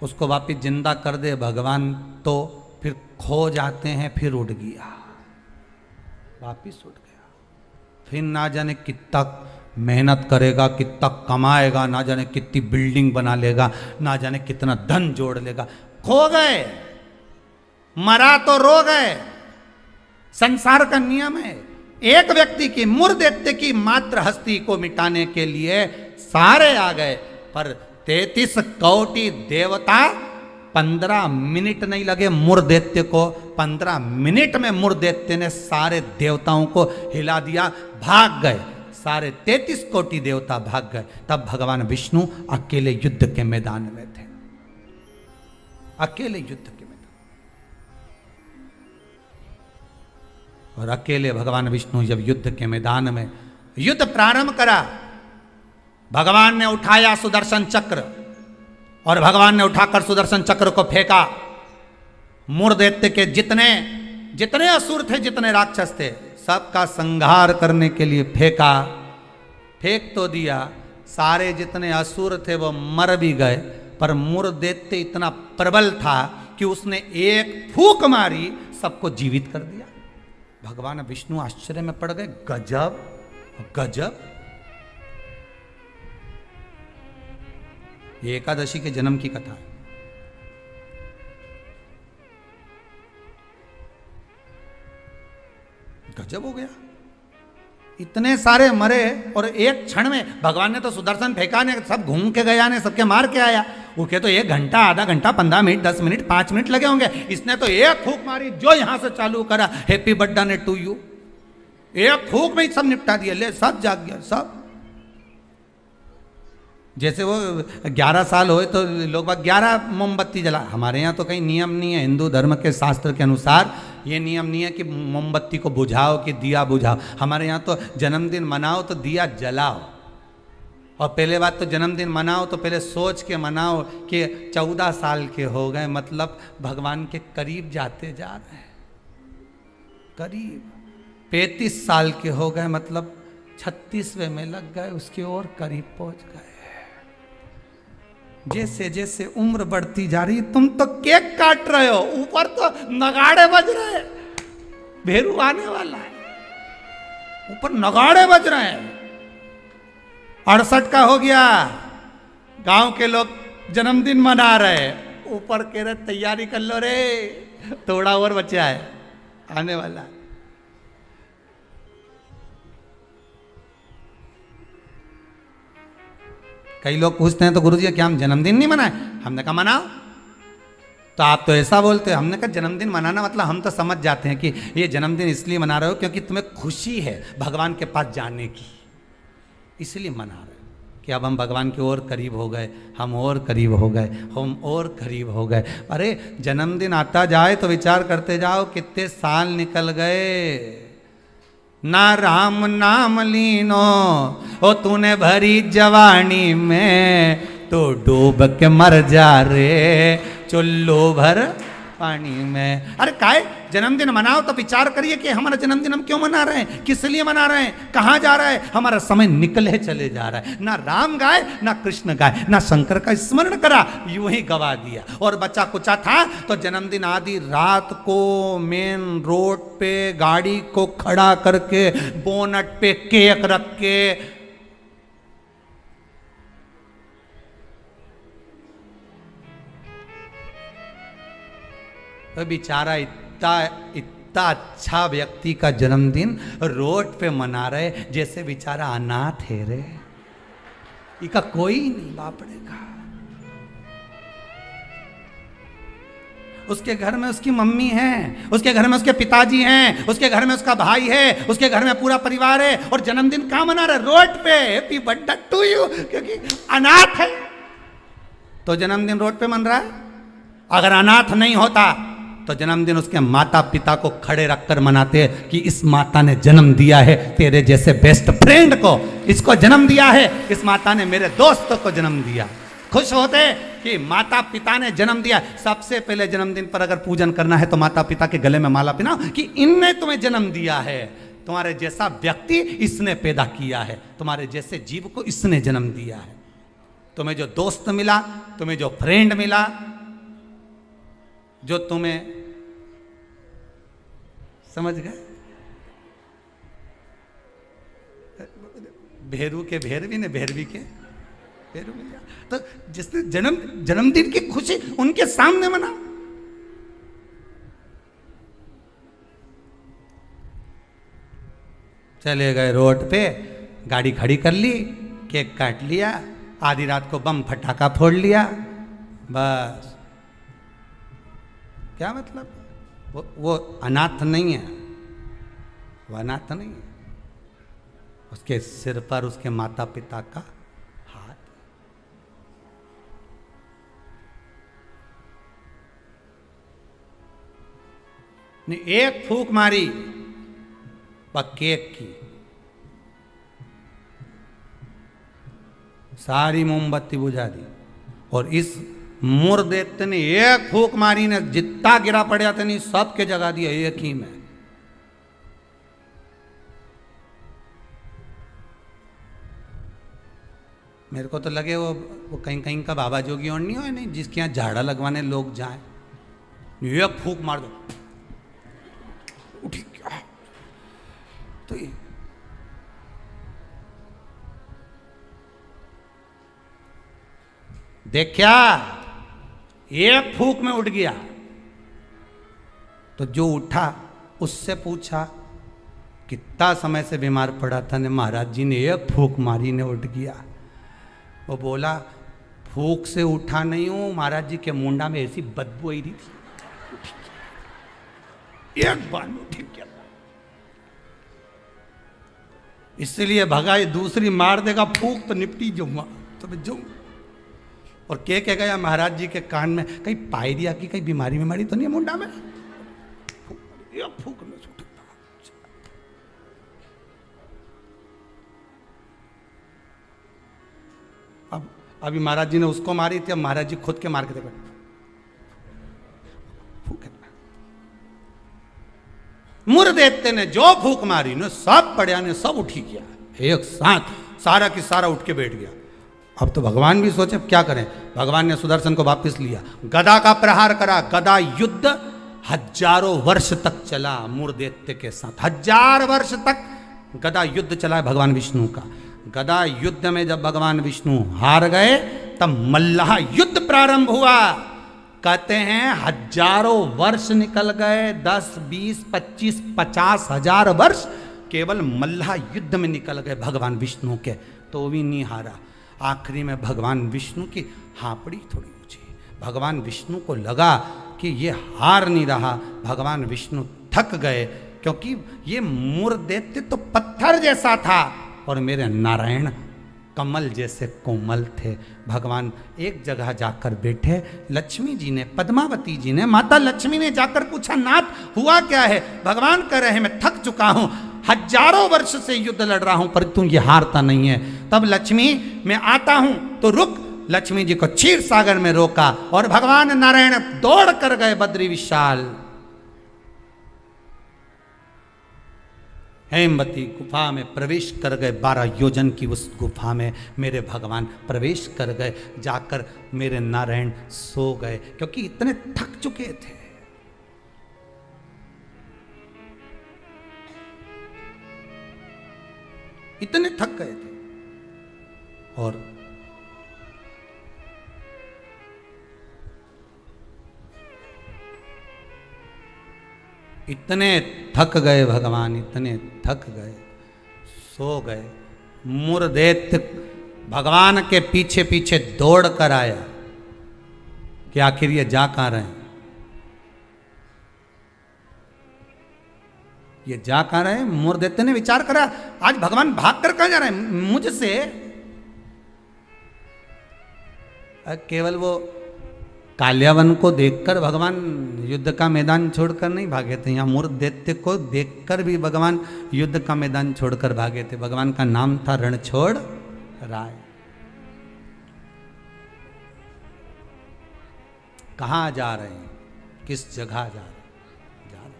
उसको वापिस जिंदा कर दे भगवान तो फिर खो जाते हैं, फिर उठ गया, वापिस उठ गया। फिर ना जाने कितना मेहनत करेगा, कितना कमाएगा, ना जाने कितनी बिल्डिंग बना लेगा, ना जाने कितना धन जोड़ लेगा। खो गए, मरा तो रो गए। संसार का नियम है। एक व्यक्ति की मुर दैत्य की मात्र हस्ती को मिटाने के लिए सारे आ गए, पर 33 कोटि देवता 15 मिनट नहीं लगे मुर दैत्य को। 15 मिनट में मुर दैत्य ने सारे देवताओं को हिला दिया, भाग गए। सारे 33 कोटि देवता भाग गए। तब भगवान विष्णु अकेले युद्ध के मैदान में थे, अकेले युद्ध के मैदान। और अकेले भगवान विष्णु जब युद्ध के मैदान में युद्ध प्रारंभ करा, भगवान ने उठाया सुदर्शन चक्र और भगवान ने उठाकर सुदर्शन चक्र को फेंका। मुर दैत्य के जितने जितने असुर थे, जितने राक्षस थे, सबका संहार करने के लिए फेंका। फेंक तो दिया, सारे जितने असुर थे वो मर भी गए, पर मुर दैत्य इतना प्रबल था कि उसने एक फूंक मारी, सबको जीवित कर दिया। भगवान विष्णु आश्चर्य में पड़ गए, गजब गजब। ये एकादशी के जन्म की कथा है। गजब हो गया, इतने सारे मरे और एक क्षण में भगवान ने तो सुदर्शन फेंका ने, सब घूम के गया ने, सबके मार के आया। उनके तो 1 घंटा, आधा घंटा, 15 मिनट, 10 मिनट, 5 मिनट लगे होंगे। इसने तो एक फूंक मारी, जो यहां से चालू करा, हैप्पी बर्थडे टू यू, एक फूंक में ही सब निपटा दिया। ले, सब जाग गया, सब। जैसे वो 11 साल होए तो लोग 11 मोमबत्ती जला। हमारे यहाँ तो कहीं नियम नहीं है, हिंदू धर्म के शास्त्र के अनुसार ये नियम नहीं है कि मोमबत्ती को बुझाओ कि दिया बुझाओ। हमारे यहाँ तो जन्मदिन मनाओ तो दिया जलाओ। और पहले बात तो जन्मदिन मनाओ तो पहले सोच के मनाओ कि 14 साल के हो गए, मतलब भगवान के करीब जाते जा रहे हैं, करीब। 35 साल के हो गए, मतलब 36वें में लग गए, उसके और करीब पहुंच गए। जैसे जैसे उम्र बढ़ती जा रही, तुम तो केक काट रहे हो, ऊपर तो नगाड़े बज रहे हैं, भेरू आने वाला है, ऊपर नगाड़े बज रहे हैं। 68 का हो गया, गांव के लोग जन्मदिन मना रहे, ऊपर कह रहे तैयारी कर लो रे, थोड़ा और बचा है, आने वाला है। कई लोग पूछते हैं तो गुरुजी क्या हम जन्मदिन नहीं मनाए? हमने कहा मनाओ। तो आप तो ऐसा बोलते हो। हमने कहा जन्मदिन मनाना मतलब हम तो समझ जाते हैं कि ये जन्मदिन इसलिए मना रहे हो क्योंकि तुम्हें खुशी है भगवान के पास जाने की, इसलिए मना रहे हो कि अब हम भगवान के और करीब हो गए, हम और करीब हो गए, हम और करीब हो गए। अरे जन्मदिन आता जाए तो विचार करते जाओ कितने साल निकल गए। ना राम नाम लीनो ओ तूने भरी जवानी में, तो डूब के मर जा रे चुल्लू भर पानी में। अरे काहे जन्मदिन मनाओ तो विचार करिए कि हमारा जन्मदिन हम क्यों मना रहे हैं, किस लिए मना रहे हैं, कहां जा रहा है, हमारा समय निकले चले जा रहा है। ना राम गाए, ना कृष्ण गाए, ना शंकर का स्मरण करा, यूं ही गवा दिया। और बच्चा कुचा था तो जन्मदिन आदि रात को मेन रोड पे गाड़ी को खड़ा करके बोनट पे केक रख के तो बेचारा इतना अच्छा व्यक्ति का जन्मदिन रोड पे मना रहे जैसे बेचारा अनाथ है रे, इसका कोई नहीं बापड़े का। उसके घर में उसकी मम्मी है, उसके घर में उसके पिताजी हैं, उसके घर में उसका भाई है, उसके घर में पूरा परिवार है, और जन्मदिन कहां मना रहा है? रोड पे। हैप्पी बर्थडे टू यू, क्योंकि अनाथ है तो जन्मदिन रोड पे मन रहा है। अगर अनाथ नहीं होता तो जन्मदिन उसके माता पिता को खड़े रखकर मनाते कि इस माता ने जन्म दिया है तेरे जैसे बेस्ट फ्रेंड को, इसको जन्म दिया है, इस माता ने मेरे दोस्तों को जन्म दिया। खुश होते कि माता पिता ने जन्म दिया। सबसे पहले जन्मदिन पर अगर पूजन करना है तो माता पिता के गले में माला पहनाओ कि इनने तुम्हें जन्म दिया है, तुम्हारे जैसा व्यक्ति इसने पैदा किया है, तुम्हारे जैसे जीव को इसने जन्म दिया है। तुम्हें जो दोस्त मिला, तुम्हें जो फ्रेंड मिला, जो तुम्हें, समझ गए, भेरू के भेरवी ने भेरवी के भेरू मिल गया। तो जिसने जन्मदिन की खुशी उनके सामने मना। चले गए रोड पे, गाड़ी खड़ी कर ली, केक काट लिया, आधी रात को बम फटाका फोड़ लिया, बस। क्या मतलब? वो अनाथ नहीं है, वो अनाथ नहीं है। उसके सिर पर उसके माता पिता का हाथ। ने एक फूंक मारी केक की, सारी मोमबत्ती बुझा दी। और इस मुर्देते ने एक फूंक मारी ने जितना गिरा पड़ा था नहीं सबके जगा दिया एक ही में। मेरे को तो लगे वो कहीं कहीं का बाबा जोगी और नहीं हो, नहीं जिसके यहाँ झाड़ा लगवाने लोग जाए, एक फूंक मार दो उठी क्या। तो ये देखा, एक फूंक में उठ गया। तो जो उठा उससे पूछा कितना समय से बीमार पड़ा था ने? महाराज जी ने एक फूंक मारी ने उठ गया। वो बोला फूंक से उठा नहीं हूं, महाराज जी के मुंडा में ऐसी बदबू आई रही थी, एक बार में उठ गया। इसलिए भगा, ये दूसरी मार देगा फूंक तो निपटी जाऊंगा, तो मैं जाऊंगा। और कह गया महाराज जी के कान में, कहीं पायरिया की कहीं बीमारी बीमारी तो नहीं है मुंडा में? फूंक में छूट। अब अभी महाराज जी ने उसको मारी थी, अब महाराज जी खुद के मार के देखो, मुर्देते ने जो फूंक मारी ने सब पड़िया ने सब उठी गया एक साथ, सारा की सारा उठ के बैठ गया। अब तो भगवान भी सोचे क्या करें। भगवान ने सुदर्शन को वापस लिया, गदा का प्रहार करा। गदा युद्ध हजारों वर्ष तक चला मुर्देत्य के साथ, 1000 वर्ष तक गदा युद्ध चला है भगवान विष्णु का। गदा युद्ध में जब भगवान विष्णु हार गए तब मल्लाह युद्ध प्रारंभ हुआ। कहते हैं हजारों वर्ष निकल गए, 10, 20, 25, 50,000 वर्ष केवल मल्लाह युद्ध में निकल गए भगवान विष्णु के, तो भी नहीं हारा। आखिरी में भगवान विष्णु की हापड़ी थोड़ी ऊंची, भगवान विष्णु को लगा कि ये हार नहीं रहा। भगवान विष्णु थक गए क्योंकि ये मुर्देत्य तो पत्थर जैसा था और मेरे नारायण कमल जैसे कोमल थे। भगवान एक जगह जाकर बैठे, लक्ष्मी जी ने, पद्मावती जी ने, माता लक्ष्मी ने जाकर पूछा नाथ हुआ क्या है? भगवान कह रहे हैं मैं थक चुका हूं, हजारों वर्ष से युद्ध लड़ रहा हूं पर तू ये हारता नहीं है। तब लक्ष्मी मैं आता हूं तो रुक। लक्ष्मी जी को क्षीर सागर में रोका और भगवान नारायण दौड़ कर गए बद्री विशाल। हेमवती गुफा में प्रवेश कर गए। 12 योजन की उस गुफा में मेरे भगवान प्रवेश कर गए। जाकर मेरे नारायण सो गए, क्योंकि इतने थक चुके थे। इतने थक गए थे। और इतने थक गए भगवान, इतने थक गए, सो गए। मुरदैत्य भगवान के पीछे पीछे दौड़ कर आया कि आखिर ये जा कहां रहे हैं, ये जा कहां रहे हैं। मुरदैत्य ने विचार करा, आज भगवान भाग कर कहां जा रहे हैं मुझसे। केवल वो काल्यावन को देखकर भगवान युद्ध का मैदान छोड़कर नहीं भागे थे, यहाँ मुरदैत्य को देखकर भी भगवान युद्ध का मैदान छोड़कर भागे थे। भगवान का नाम था रणछोड़ राय। कहाँ जा रहे हैं, किस जगह जा रहे हैं, जा रहे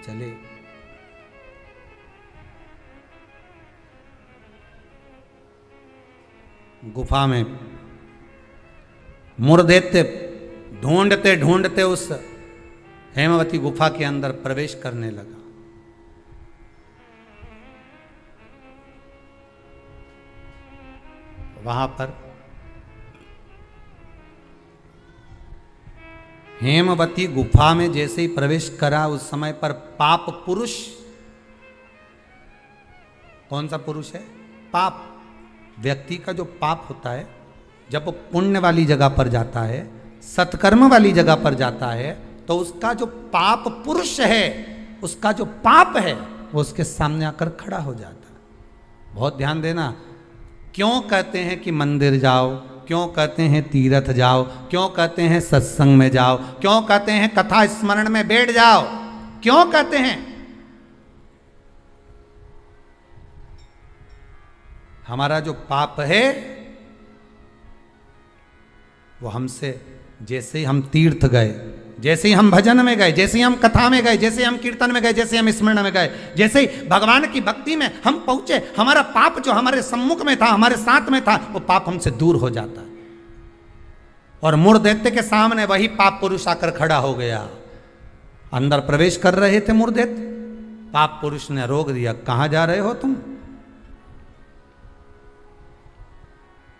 चले। गुफा में मुरदैत्य ढूंढते ढूंढते उस हेमवती गुफा के अंदर प्रवेश करने लगा। वहां पर हेमवती गुफा में जैसे ही प्रवेश करा, उस समय पर पाप पुरुष, कौन सा पुरुष है, पाप व्यक्ति का जो पाप होता है, जब वो पुण्य वाली जगह पर जाता है, सत्कर्म वाली जगह पर जाता है, तो उसका जो पाप पुरुष है, उसका जो पाप है, वो उसके सामने आकर खड़ा हो जाता है। बहुत ध्यान देना, क्यों कहते हैं कि मंदिर जाओ, क्यों कहते हैं तीर्थ जाओ, क्यों कहते हैं सत्संग में जाओ, क्यों कहते हैं कथा स्मरण में बैठ जाओ, क्यों कहते हैं? हमारा जो पाप है वो हमसे, जैसे ही हम तीर्थ गए, जैसे ही हम भजन में गए, जैसे ही हम कथा में गए, जैसे ही हम कीर्तन में गए, जैसे ही हम स्मरण में गए, जैसे ही भगवान की भक्ति में हम पहुंचे, हमारा पाप जो हमारे सम्मुख में था, हमारे साथ में था, वो पाप हमसे दूर हो जाता है। और मुरदैत्य के सामने वही पाप पुरुष आकर खड़ा हो गया। अंदर प्रवेश कर रहे थे मुरदैत्य, पाप पुरुष ने रोक दिया, कहां जा रहे हो तुम?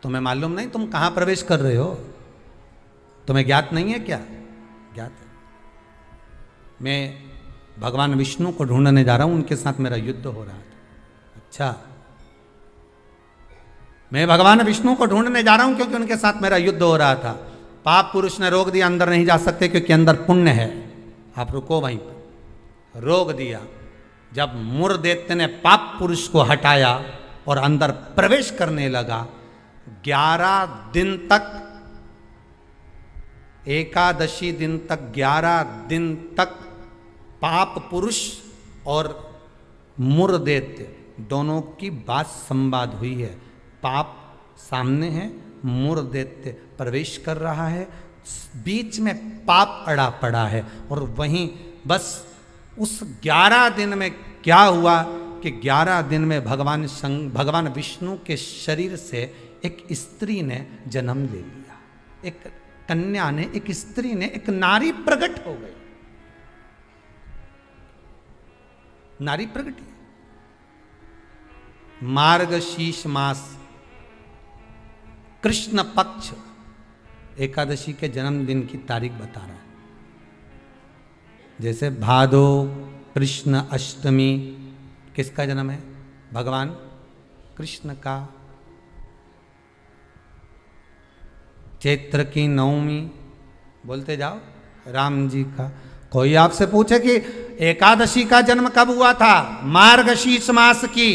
तुम्हें मालूम नहीं तुम कहां प्रवेश कर रहे हो? तुम्हें ज्ञात नहीं है क्या? ज्ञात है। मैं भगवान विष्णु को ढूंढने जा रहा हूं, उनके साथ मेरा युद्ध हो रहा था। अच्छा, मैं भगवान विष्णु को ढूंढने जा रहा हूं क्योंकि उनके साथ मेरा युद्ध हो रहा था। पाप पुरुष ने रोक दिया, अंदर नहीं जा सकते क्योंकि अंदर पुण्य है, आप रुको वहीं पर। रोक दिया। जब मुरदैत्य ने पाप पुरुष को हटाया और अंदर प्रवेश करने लगा, 11 दिन तक, एकादशी दिन तक, 11 दिन तक पाप पुरुष और मुरदैत्य दोनों की बात संवाद हुई है। पाप सामने है, मुरदैत्य प्रवेश कर रहा है, बीच में पाप अड़ा पड़ा है। और वहीं बस उस 11 दिन में क्या हुआ कि 11 दिन में भगवान विष्णु के शरीर से एक स्त्री ने जन्म ले लिया, एक कन्या ने, एक स्त्री ने, एक नारी प्रकट हो गई। नारी प्रकट है। मार्गशीर्ष मास कृष्ण पक्ष एकादशी के जन्मदिन की तारीख बता रहा है। जैसे भादो कृष्ण अष्टमी, किसका जन्म है? भगवान कृष्ण का। चैत्र की नवमी, बोलते जाओ, राम जी का। कोई आपसे पूछे कि एकादशी का जन्म कब हुआ था? मार्गशीर्ष मास की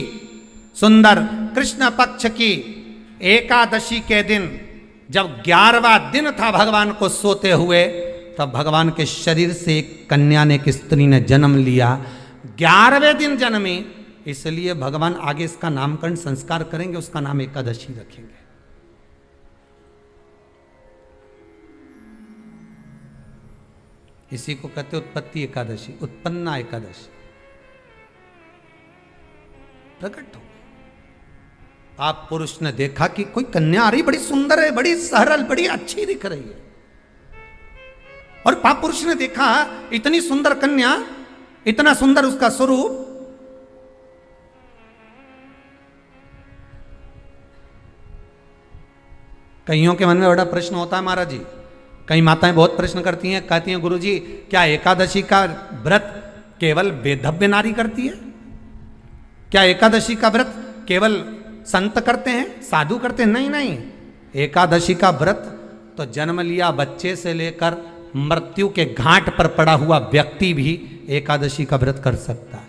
सुंदर कृष्ण पक्ष की एकादशी के दिन, जब 11वां दिन था भगवान को सोते हुए, तब भगवान के शरीर से एक कन्या ने, एक स्त्री ने जन्म लिया। 11वें दिन जन्मी, इसलिए भगवान आगे इसका नामकरण संस्कार करेंगे, उसका नाम एकादशी रखेंगे। इसी को कहते उत्पत्ति एकादशी, उत्पन्ना एकादशी। प्रकट हो गए। आप पुरुष ने देखा कि कोई कन्या आ रही, बड़ी सुंदर है, बड़ी सरल, बड़ी अच्छी दिख रही है। और पाप पुरुष ने देखा इतनी सुंदर कन्या, इतना सुंदर उसका स्वरूप। कईयों के मन में बड़ा प्रश्न होता है महाराज जी, कई माताएं बहुत प्रश्न करती हैं, कहती हैं गुरुजी क्या एकादशी का व्रत केवल वेधव्य नारी करती है? क्या एकादशी का व्रत केवल संत करते हैं, साधु करते हैं? नहीं नहीं, एकादशी का व्रत तो जन्म लिया बच्चे से लेकर मृत्यु के घाट पर पड़ा हुआ व्यक्ति भी एकादशी का व्रत कर सकता है।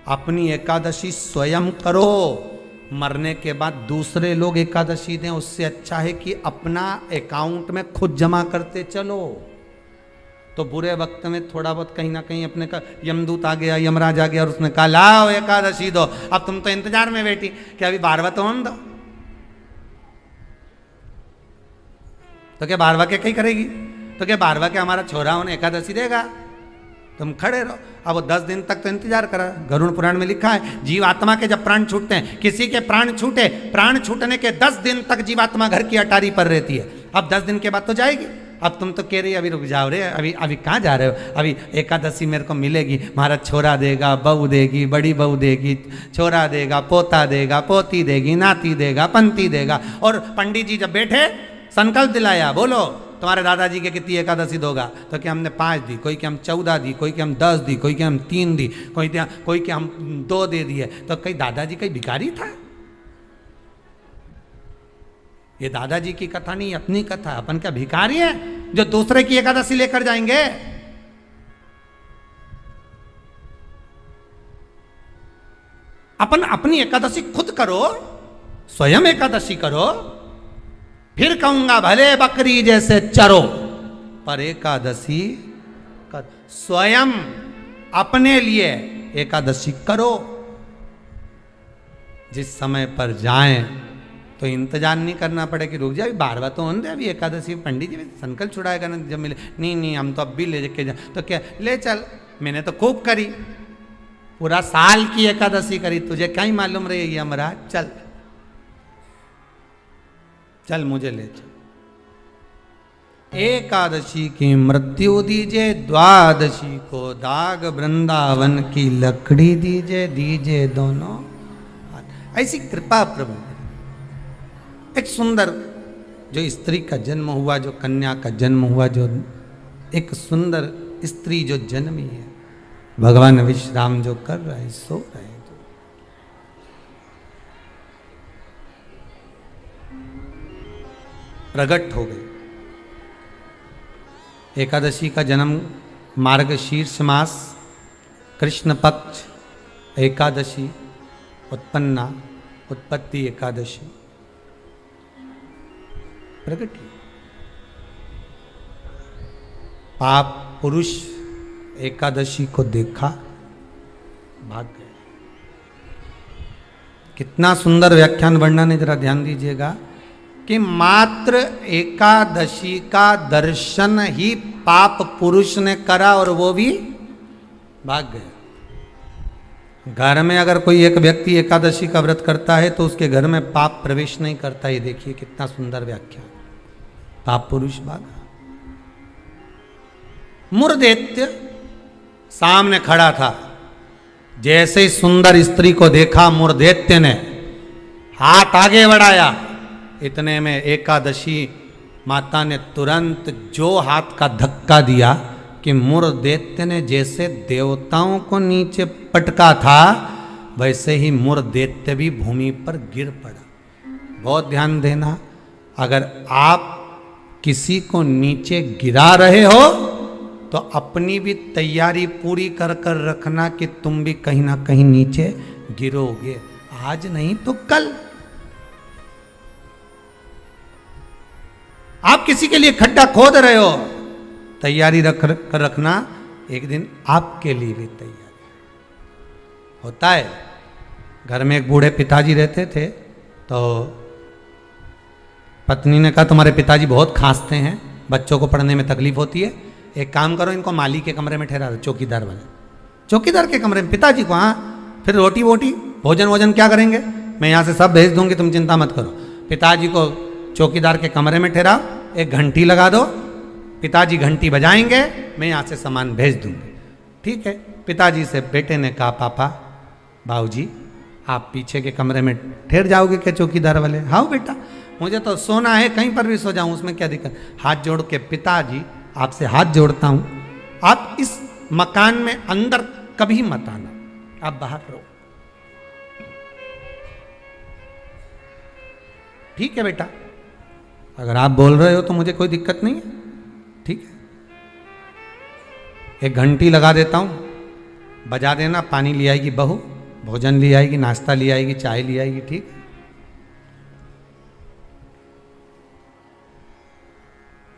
अपनी एकादशी स्वयं करो, मरने के बाद दूसरे लोग एकादशी दें, उससे अच्छा है कि अपना अकाउंट में खुद जमा करते चलो। तो बुरे वक्त में थोड़ा बहुत कहीं ना कहीं अपने का यमदूत आ गया, यमराज आ गया और उसने कहा लाओ एकादशी दो। अब तुम तो इंतजार में बैठी कि अभी 12वां तो होने दो। तो क्या 12वां के कहीं करेगी? तो क्या 12वां के हमारा छोरा उन्हें एकादशी देगा? तुम खड़े रहो। अब वो 10 दिन तक तो इंतजार करा। गरुड़ पुराण में लिखा है जीवात्मा के जब प्राण छूटते हैं, किसी के प्राण छूटे, प्राण छूटने के 10 दिन तक जीवात्मा घर की अटारी पर रहती है। अब 10 दिन के बाद तो जाएगी। अब तुम तो कह रही अभी रुक जाओ रे, अभी कहाँ जा रहे हो? अभी एकादशी मेरे को मिलेगी, महाराज छोरा देगा, बहू देगी, बड़ी बहू देगी, छोरा देगा, पोता देगा, पोती देगी, नाती देगा, पंती देगा। और पंडित जी जब बैठे संकल्प दिलाया, बोलो तुम्हारे दादाजी के कितनी एकादशी दोगा? तो क्या हमने 5 दी, कोई क्या हम 14 दी, कोई क्या हम 10 दी, कोई क्या हम 3 दी, कोई क्या हम 2 दे दिए। तो कहीं दादाजी कहीं भिखारी था? ये दादाजी की कथा नहीं, अपनी कथा। अपन क्या भिखारी है जो दूसरे की एकादशी लेकर जाएंगे? अपन अपनी एकादशी खुद करो, स्वयं एकादशी करो, फिर कहूंगा भले बकरी जैसे चरो, पर एकादशी कर। स्वयं अपने लिए एकादशी करो। जिस समय पर जाएं तो इंतजार नहीं करना पड़े कि रुक जाए 12वां तो होने दे, अभी एकादशी पंडित जी संकल्प छुड़ाएगा ना जब मिले। नहीं हम तो अब भी ले के जाए। तो क्या ले चल, मैंने तो खूब करी, पूरा साल की एकादशी करी, तुझे क्या ही मालूम रही है महाराज? चल मुझे ले चल। एकादशी की मृत्यु दीजे, द्वादशी को दाग वृंदावन की लकड़ी दीजे दोनों। ऐसी कृपा प्रभु। एक सुंदर जो स्त्री का जन्म हुआ, जो कन्या का जन्म हुआ, जो एक सुंदर स्त्री जो जन्मी है, भगवान विश्राम जो कर रहे हैं, सो रहे हैं, प्रकट हो गई। एकादशी का जन्म मार्गशीर्ष मास कृष्ण पक्ष एकादशी, उत्पन्ना, उत्पत्ति एकादशी प्रकट। पाप पुरुष एकादशी को देखा, भाग गए। कितना सुंदर व्याख्यान वर्णन है, जरा ध्यान दीजिएगा कि मात्र एकादशी का दर्शन ही पाप पुरुष ने करा और वो भी भाग गया। घर में अगर कोई एक व्यक्ति एकादशी का व्रत करता है तो उसके घर में पाप प्रवेश नहीं करता। ये देखिए कितना सुंदर व्याख्या। पाप पुरुष भागा। मुरदैत्य सामने खड़ा था। जैसे ही सुंदर स्त्री को देखा, मुरदैत्य ने हाथ आगे बढ़ाया। इतने में एकादशी माता ने तुरंत जो हाथ का धक्का दिया कि मुरदैत्य ने जैसे देवताओं को नीचे पटका था, वैसे ही मुरदैत्य भी भूमि पर गिर पड़ा। बहुत ध्यान देना, अगर आप किसी को नीचे गिरा रहे हो तो अपनी भी तैयारी पूरी कर कर रखना कि तुम भी कहीं ना कहीं नीचे गिरोगे। आज नहीं तो कल। आप किसी के लिए खड्डा खोद रहे हो, तैयारी कर रखना, एक दिन आपके लिए भी तैयारी होता है। घर में एक बूढ़े पिताजी रहते थे, तो पत्नी ने कहा तुम्हारे पिताजी बहुत खांसते हैं, बच्चों को पढ़ने में तकलीफ होती है, एक काम करो, इनको माली के कमरे में ठहरा दो, चौकीदार वाले, चौकीदार के कमरे में, पिताजी को। हाँ, फिर रोटी वोटी भोजन वोजन क्या करेंगे, मैं यहाँ से सब भेज दूंगी, तुम चिंता मत करो। पिताजी को चौकीदार के कमरे में ठहराओ, एक घंटी लगा दो, पिताजी घंटी बजाएंगे, मैं यहाँ से सामान भेज दूंगी। ठीक है। पिताजी से बेटे ने कहा, पापा बाबूजी आप पीछे के कमरे में ठहर जाओगे क्या चौकीदार वाले? हाँ बेटा, मुझे तो सोना है, कहीं पर भी सो जाऊं, उसमें क्या दिक्कत। हाथ जोड़ के, पिताजी आपसे हाथ जोड़ता हूं, आप इस मकान में अंदर कभी मत आना, आप बाहर रहो। ठीक है बेटा, अगर आप बोल रहे हो तो मुझे कोई दिक्कत नहीं है। ठीक है, एक घंटी लगा देता हूं, बजा देना, पानी ले आएगी बहू, भोजन ले आएगी, नाश्ता ले आएगी, चाय ले आएगी। ठीक है,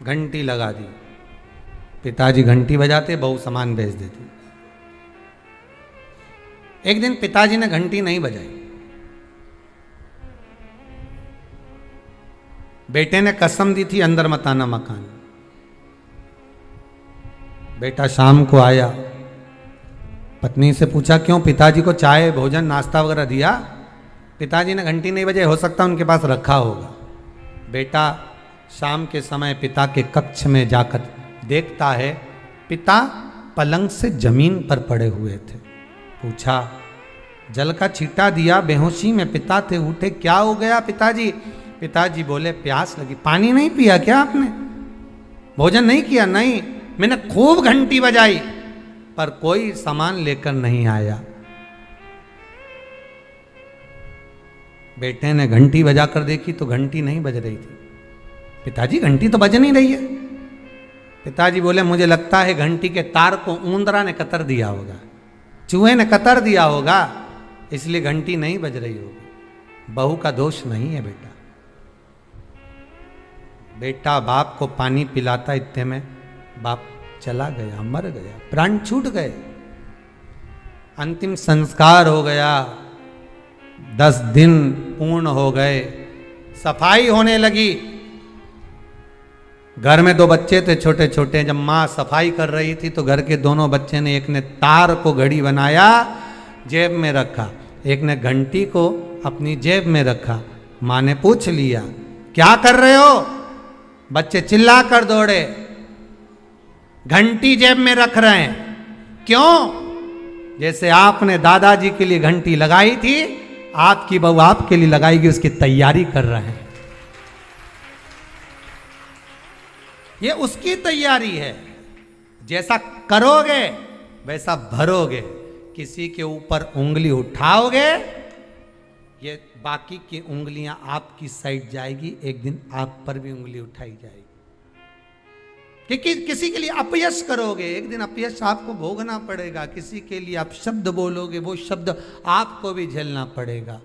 घंटी लगा दी, पिताजी घंटी बजाते, बहू सामान भेज देती। एक दिन पिताजी ने घंटी नहीं बजाई, बेटे ने कसम दी थी अंदर मत आना मकान। बेटा शाम को आया, पत्नी से पूछा क्यों, पिताजी को चाय भोजन नाश्ता वगैरह दिया? पिताजी ने घंटी नहीं बजाई, हो सकता उनके पास रखा होगा। बेटा शाम के समय पिता के कक्ष में जाकर देखता है, पिता पलंग से जमीन पर पड़े हुए थे। पूछा, जल का छींटा दिया, बेहोशी में पिता थे, उठे, क्या हो गया पिताजी? पिताजी बोले, प्यास लगी। पानी नहीं पिया क्या आपने? भोजन नहीं किया? नहीं, मैंने खूब घंटी बजाई पर कोई सामान लेकर नहीं आया। बेटे ने घंटी बजाकर देखी तो घंटी नहीं बज रही थी। पिताजी घंटी तो बज नहीं रही है। पिताजी बोले, मुझे लगता है घंटी के तार को ऊंदरा ने कतर दिया होगा, चूहे ने कतर दिया होगा, इसलिए घंटी नहीं बज रही होगी। बहू का दोष नहीं है बेटा। बेटा बाप को पानी पिलाता, इतने में बाप चला गया, मर गया, प्राण छूट गए, अंतिम संस्कार हो गया, 10 दिन पूर्ण हो गए, सफाई होने लगी। घर में 2 बच्चे थे छोटे छोटे, जब माँ सफाई कर रही थी तो घर के दोनों बच्चे ने, एक ने तार को घड़ी बनाया, जेब में रखा, एक ने घंटी को अपनी जेब में रखा। माँ ने पूछ लिया, क्या कर रहे हो? बच्चे चिल्ला कर दौड़े, घंटी जेब में रख रहे हैं। क्यों? जैसे आपने दादाजी के लिए घंटी लगाई थी, आपकी बहू आपके लिए लगाएगी, उसकी तैयारी कर रहे हैं। ये उसकी तैयारी है, जैसा करोगे वैसा भरोगे। किसी के ऊपर उंगली उठाओगे, ये बाकी की उंगलियां आपकी साइड जाएगी, एक दिन आप पर भी उंगली उठाई जाएगी। कि किसी के लिए अपयश करोगे, एक दिन अपयश आपको भोगना पड़ेगा। किसी के लिए आप शब्द बोलोगे, वो शब्द आपको भी झेलना पड़ेगा।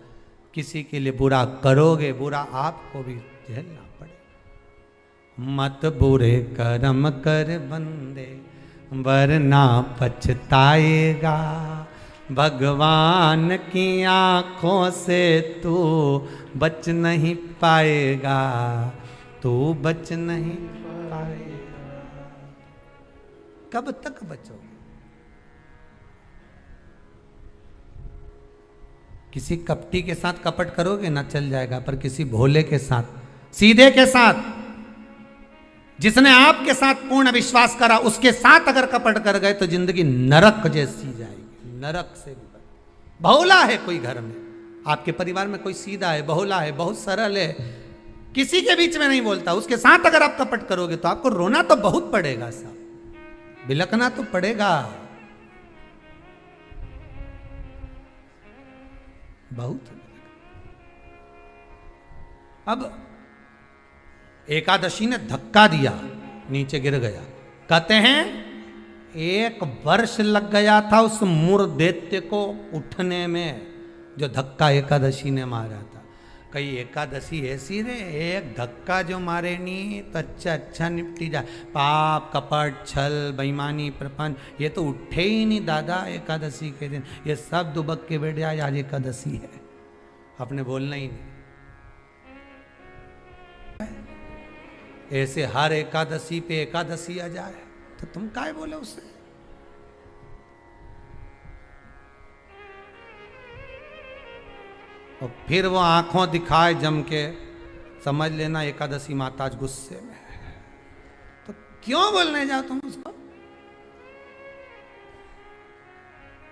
किसी के लिए बुरा करोगे, बुरा आपको भी झेलना पड़ेगा। मत बुरे कर्म कर बंदे, वरना पछताएगा। भगवान की आंखों से तू बच नहीं पाएगा, तू बच नहीं पाएगा। कब तक बचोगे? किसी कपटी के साथ कपट करोगे ना, चल जाएगा, पर किसी भोले के साथ, सीधे के साथ, जिसने आपके साथ पूर्ण विश्वास करा, उसके साथ अगर कपट कर गए तो जिंदगी नरक जैसी जाएगी, नरक से भी। भोला है कोई घर में, आपके परिवार में कोई सीधा है, भोला है, बहुत सरल है, किसी के बीच में नहीं बोलता, उसके साथ अगर आप कपट करोगे तो आपको रोना तो बहुत पड़ेगा साहब, बिलकना तो पड़ेगा, बहुत। अब एकादशी ने धक्का दिया, नीचे गिर गया। कहते हैं 1 वर्ष लग गया था उस मूर दैत्य को उठने में, जो धक्का एकादशी ने मारा था। कई एकादशी ऐसी रे, एक धक्का जो मारे नहीं तो अच्छा निपटी जाए। पाप कपट छल बेईमानी प्रपंच, ये तो उठे ही नहीं दादा एकादशी के दिन, ये सब दुबक के बैठ जाए, आज एकादशी है, आपने बोलना ही नहीं। ऐसे हर एकादशी पे एकादशी आ जाए तो तो तुम काय बोले उससे? और फिर वो आंखों दिखाए जम के, समझ लेना एकादशी माता आज गुस्से में है। तो क्यों बोलने जाओ तुम उसको?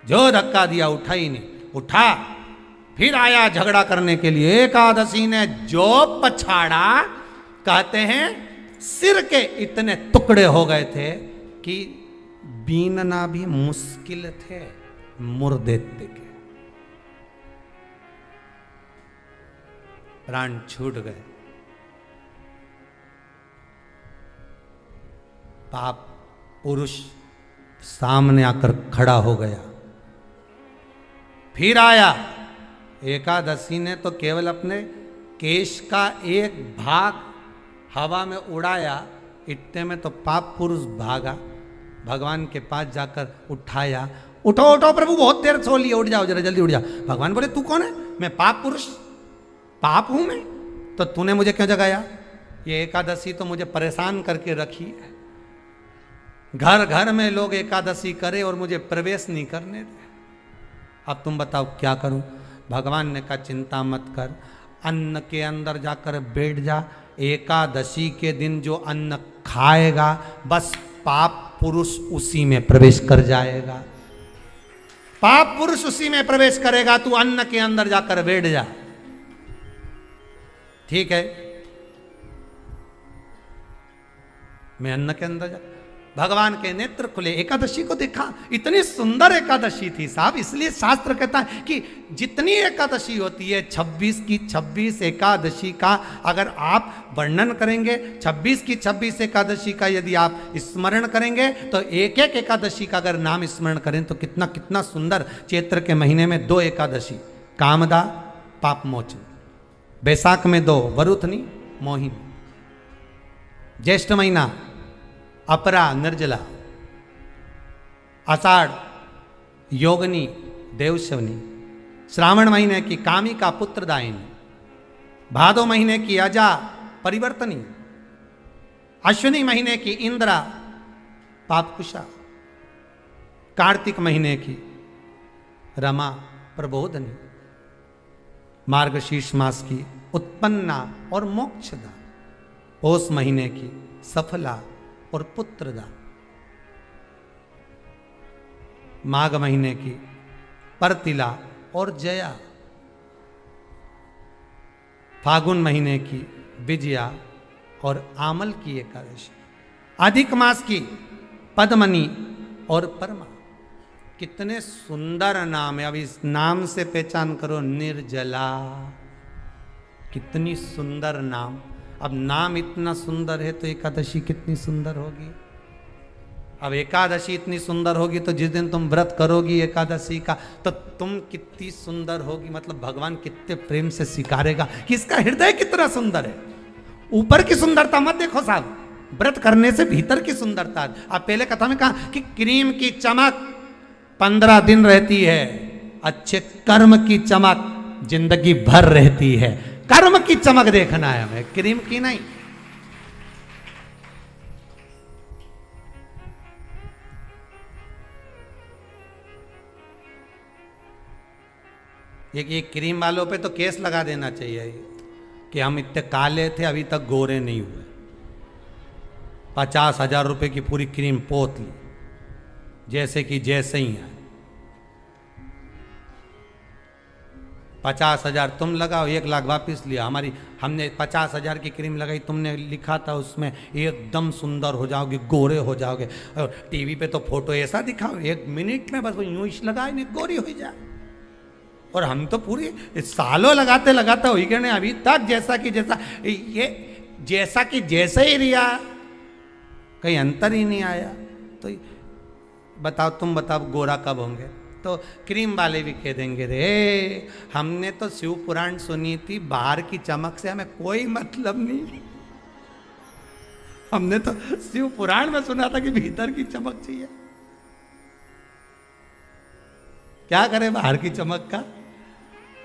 जो धक्का दिया उठा ही नहीं, उठा फिर आया झगड़ा करने के लिए। एकादशी ने जो पछाड़ा, कहते हैं सिर के इतने टुकड़े हो गए थे कि बीनना भी मुश्किल थे, मुर्दे के प्राण छूट गए। पाप पुरुष सामने आकर खड़ा हो गया। फिर आया एकादशी ने तो केवल अपने केश का एक भाग हवा में उड़ाया, इतने में तो पाप पुरुष भागा, भगवान के पास जाकर उठाया। उठो उठो प्रभु, बहुत देर सो लिए, उठ जाओ जरा जल्दी उठ जाओ। भगवान बोले तू कौन है? मैं पाप पुरुष, पाप हूं मैं, तो तूने मुझे क्यों जगाया? ये एकादशी तो मुझे परेशान करके रखी है। घर घर में लोग एकादशी करे और मुझे प्रवेश नहीं करने दे। अब तुम बताओ क्या करूं? भगवान ने कहा चिंता मत कर, अन्न के अंदर जाकर बैठ जा। एकादशी के दिन जो अन्न खाएगा बस पाप पुरुष उसी में प्रवेश कर जाएगा। पाप पुरुष उसी में प्रवेश करेगा, तू अन्न के अंदर जाकर बैठ जा। ठीक है, मैं अन्न के अंदर जा। भगवान के नेत्र खुले, एकादशी को देखा, इतनी सुंदर एकादशी थी साहब। इसलिए शास्त्र कहता है कि जितनी एकादशी होती है, 26 की 26 एकादशी का अगर आप वर्णन करेंगे, 26 की 26 एकादशी का यदि आप स्मरण करेंगे, तो एक एक एकादशी का अगर नाम स्मरण करें तो कितना कितना सुंदर। चैत्र के महीने में 2 एकादशी, कामदा पाप मोचन, बैसाख में 2 वरुथनी मोहिनी, ज्येष्ठ महीना अपरा निर्जला, आषाढ़ योगनी देवशवनी, श्रावण महीने की कामिका पुत्रदायिनी, भादो महीने की अजा परिवर्तनी, अश्विनी महीने की इंद्रा पापकुशा, कार्तिक महीने की रमा प्रबोधनी, मार्गशीर्ष मास की उत्पन्ना और मोक्षदा, पौष महीने की सफला और पुत्रदा, माघ महीने की परतिला और जया, फागुन महीने की विजया और आमल की एकादशी, अधिक मास की पद्मनी और परमा। कितने सुंदर नाम है। अब इस नाम से पहचान करो, निर्जला, कितनी सुंदर नाम। अब नाम इतना सुंदर है तो एकादशी कितनी सुंदर होगी। अब एकादशी इतनी सुंदर होगी तो जिस दिन तुम व्रत करोगी एकादशी का, तो तुम कितनी सुंदर होगी। मतलब भगवान कितने प्रेम से स्वीकारेगा कि इसका हृदय कितना सुंदर है। ऊपर की सुंदरता मत देखो साहब, व्रत करने से भीतर की सुंदरता। आप पहले कथा में कहा कि क्रीम की चमक 15 दिन रहती है, अच्छे कर्म की चमक जिंदगी भर रहती है। कर्म की चमक देखना है हमें, क्रीम की नहीं। ये क्रीम वालों पे तो केस लगा देना चाहिए कि हम इतने काले थे अभी तक गोरे नहीं हुए। 50,000 रुपए की पूरी क्रीम पोत ली, जैसे कि जैसे ही है। 50,000 तुम लगाओ, 1 लाख वापिस लिया। हमने 50,000 की क्रीम लगाई, तुमने लिखा था उसमें एकदम सुंदर हो जाओगे, गोरे हो जाओगे। और टीवी पे तो फोटो ऐसा दिखाओ, 1 मिनट में बस यूं ही लगाए नहीं गोरी हो जाए। और हम तो पूरी सालों लगाते लगाते हो गए, अभी तक जैसा कि जैसा, ये जैसा कि जैसे ही रिया, कहीं अंतर ही नहीं आया। तो बताओ, तुम बताओ गोरा कब होंगे? तो क्रीम वाले भी कह देंगे रे हमने तो शिव पुराण सुनी थी, बाहर की चमक से हमें कोई मतलब नहीं। हमने तो शिव पुराण में सुना था कि भीतर की चमक चाहिए। क्या करे बाहर की चमक का?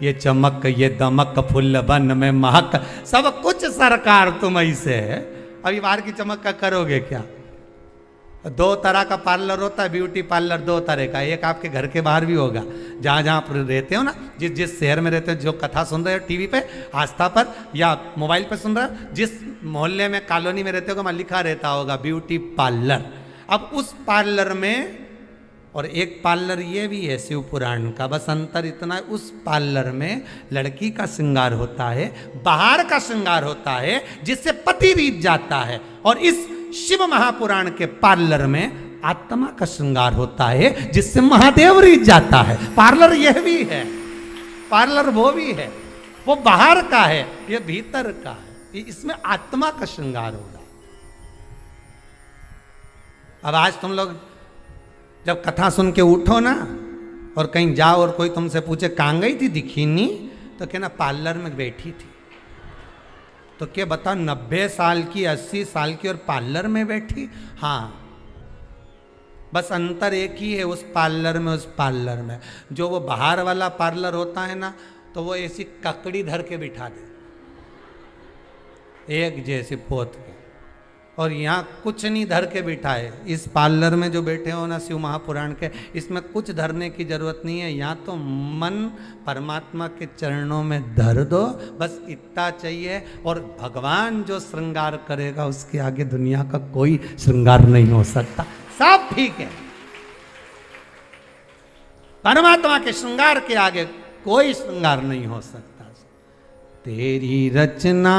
ये चमक ये दमक फुल्ल बन में महक, सब कुछ सरकार तुम ऐसे है। अभी बाहर की चमक का करोगे क्या? दो तरह का पार्लर होता है, ब्यूटी पार्लर दो तरह का। एक आपके घर के बाहर भी होगा, जहाँ जहाँ आप रहते हो ना, जिस जिस शहर में रहते हो, जो कथा सुन रहे हो टीवी पे, आस्था पर या मोबाइल पे सुन रहे हो, जिस मोहल्ले में कॉलोनी में रहते हो, वहाँ लिखा रहता होगा ब्यूटी पार्लर। अब उस पार्लर में और एक पार्लर ये भी है शिव पुराण का, बस अंतर इतना है, उस पार्लर में लड़की का श्रृंगार होता है, बाहर का श्रृंगार होता है जिससे पति रीत जाता है, और इस शिव महापुराण के पार्लर में आत्मा का श्रृंगार होता है जिससे महादेव रीत जाता है। पार्लर यह भी है, पार्लर वो भी है, वो बाहर का है, ये भीतर का है, इसमें आत्मा का श्रृंगार होगा। अब आज तुम लोग जब कथा सुन के उठो ना और कहीं जाओ और कोई तुमसे पूछे कहाँ गई थी, दिखी नहीं, तो कहना पार्लर में बैठी थी। तो क्या बता, 90 साल की 80 साल की और पार्लर में बैठी? हाँ, बस अंतर एक ही है उस पार्लर में, उस पार्लर में। जो वो बाहर वाला पार्लर होता है ना, तो वो ऐसी ककड़ी धर के बिठा दे, एक जैसे पोत के, और यहाँ कुछ नहीं धर के बिठाए। इस पार्लर में जो बैठे हो ना शिव महापुराण के, इसमें कुछ धरने की जरूरत नहीं है। यहाँ तो मन परमात्मा के चरणों में धर दो, बस इतना चाहिए। और भगवान जो श्रृंगार करेगा उसके आगे दुनिया का कोई श्रृंगार नहीं हो सकता, सब ठीक है। परमात्मा के श्रृंगार के आगे कोई श्रृंगार नहीं हो सकता। तेरी रचना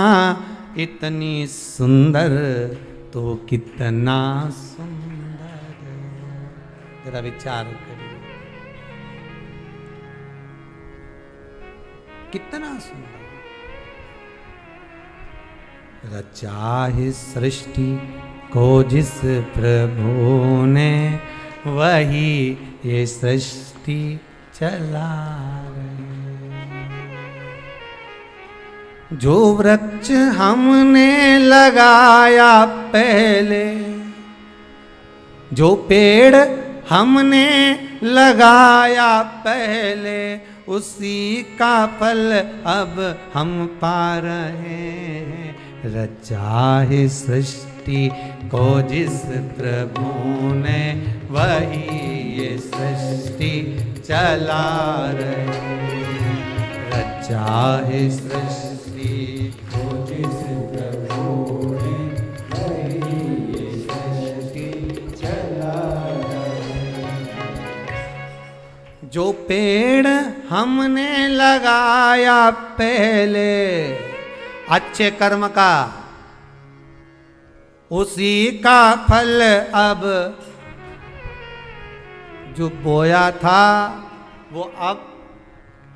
इतनी सुंदर तो कितना सुंदर, जरा विचार करिए, कितना सुंदर। रचा है सृष्टि को जिस प्रभु ने, वही ये सृष्टि चला रहे। जो वृक्ष हमने लगाया पहले, जो पेड़ हमने लगाया पहले, उसी का फल अब हम पा रहे हैं। रचा है सृष्टि को जिस प्रभु ने, वही ये सृष्टि चला रहे हैं। रचा है सृष्टि को जिस प्रभु ने, वही ये सृष्टि चला रहे हैं। जो पेड़ हमने लगाया पहले अच्छे कर्म का, उसी का फल अब जो बोया था वो अब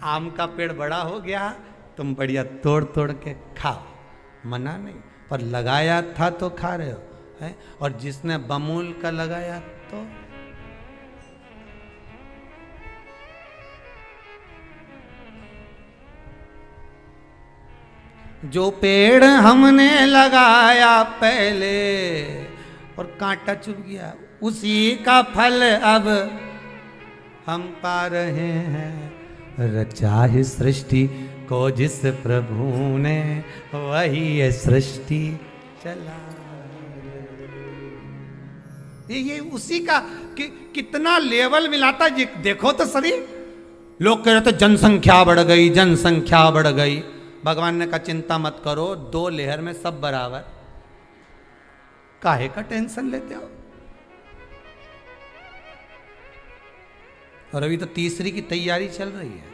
आम का पेड़ बड़ा हो गया, तुम बढ़िया तोड़ तोड़ के खाओ, मना नहीं, पर लगाया था तो खा रहे हो है? और जिसने बमूल का लगाया तो जो पेड़ हमने लगाया पहले और कांटा चुभ गया, उसी का फल अब हम पा रहे हैं। रचा है सृष्टि को जिस प्रभु ने, वही है सृष्टि चला। ये उसी का कितना लेवल मिलाता है, देखो तो सही। लोग कह रहे थे जनसंख्या बढ़ गई, जनसंख्या बढ़ गई। भगवान ने कहा चिंता मत करो, 2 लहर में सब बराबर, काहे का टेंशन लेते हो। और अभी तो तीसरी की तैयारी चल रही है,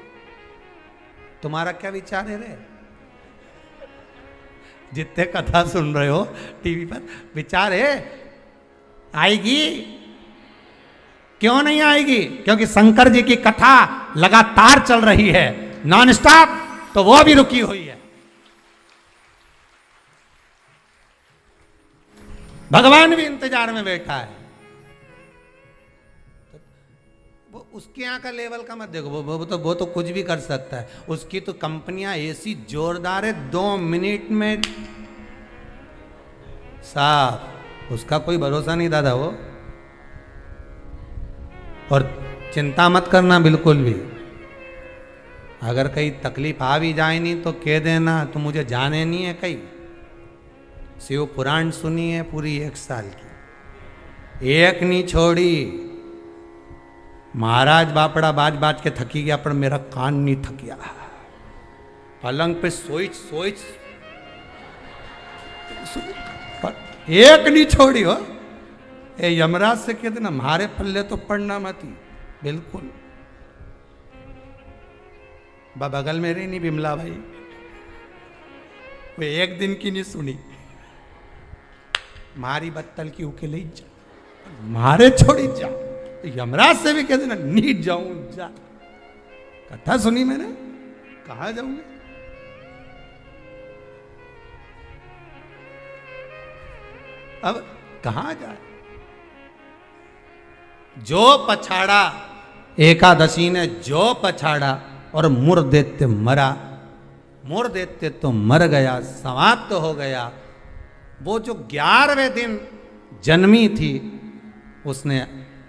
तुम्हारा क्या विचार है रे? जितने कथा सुन रहे हो टीवी पर, विचार है आएगी? क्यों नहीं आएगी? क्योंकि शंकर जी की कथा लगातार चल रही है, नॉन स्टॉप, तो वो भी रुकी हुई है। भगवान भी इंतजार में बैठा है। वो उसके यहाँ का लेवल का मत देखो, वो तो कुछ भी कर सकता है। उसकी तो कंपनियां ऐसी जोरदार है, 2 मिनट में साफ, उसका कोई भरोसा नहीं दादा वो। और चिंता मत करना बिल्कुल भी, अगर कहीं तकलीफ आ भी जाए नहीं तो कह देना तो मुझे जाने नहीं है कहीं। शिव पुराण सुनी है पूरी 1 साल की, एक नहीं छोड़ी। महाराज बापड़ा बाज बाज के थकी गया, पर मेरा कान नहीं थकिया। पलंग पे सोच सोच पर एक नहीं छोड़ी हो। ए यमराज से कहते ना, हमारे पल्ले तो पड़ना मत ही, बिल्कुल। बगल में रही नहीं बिमला भाई, वो एक दिन की नहीं सुनी। मारी बत्तल की उके ले जा, मारे छोड़ी जा। यमराज से भी कहते ना, नीट जाऊं जा। कथा सुनी मैंने, कहा जाऊंगे। अब कहां जाए। जो पछाड़ा, एकादशी ने जो पछाड़ा और मुर दैत्य मरा। मुर दैत्य तो मर गया, समाप्त हो गया। वो जो 11वें दिन जन्मी थी, उसने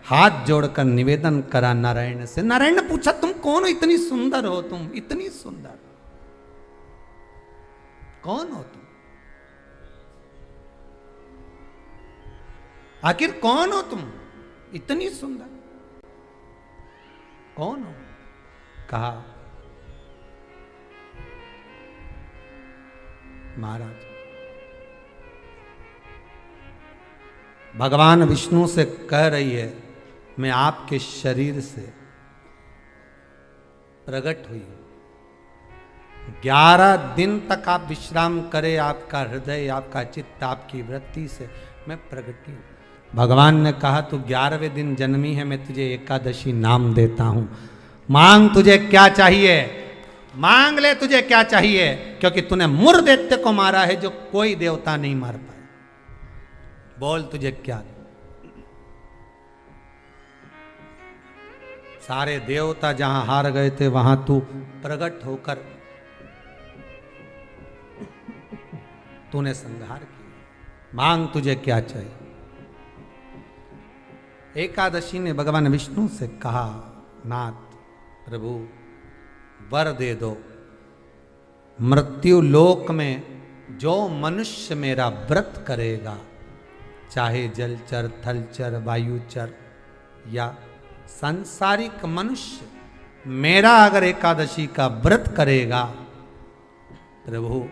हाथ जोड़कर निवेदन करा नारायण से। नारायण ने पूछा, तुम कौन हो? इतनी सुंदर हो तुम, इतनी सुंदर कौन हो तुम? आखिर कौन हो तुम, इतनी सुंदर कौन हो? कहा, महाराज भगवान विष्णु से कह रही है, मैं आपके शरीर से प्रकट हुई हूं। 11 दिन तक आप विश्राम करें, आपका हृदय, आपका चित्त, आपकी वृत्ति से मैं प्रकट हूं। भगवान ने कहा, तू 11वें दिन जन्मी है, मैं तुझे एकादशी नाम देता हूं। मांग, तुझे क्या चाहिए? मांग ले, तुझे क्या चाहिए? क्योंकि तूने मुर दैत्य को मारा है, जो कोई देवता नहीं मार पाए। बोल, तुझे क्या? सारे देवता जहां हार गए थे, वहां तू प्रकट होकर तूने संहार किया। मांग, तुझे क्या चाहिए? एकादशी ने भगवान विष्णु से कहा, नाथ प्रभु वर दे दो। मृत्यु लोक में जो मनुष्य मेरा व्रत करेगा, चाहे जलचर, थलचर, वायुचर या सांसारिक मनुष्य, मेरा अगर एकादशी का व्रत करेगा, प्रभु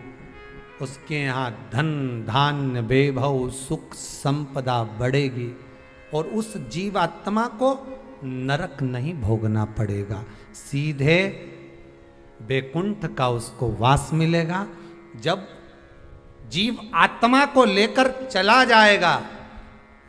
उसके यहाँ धन धान्य वैभव सुख संपदा बढ़ेगी और उस जीवात्मा को नरक नहीं भोगना पड़ेगा, सीधे वैकुंठ का उसको वास मिलेगा। जब जीव आत्मा को लेकर चला जाएगा,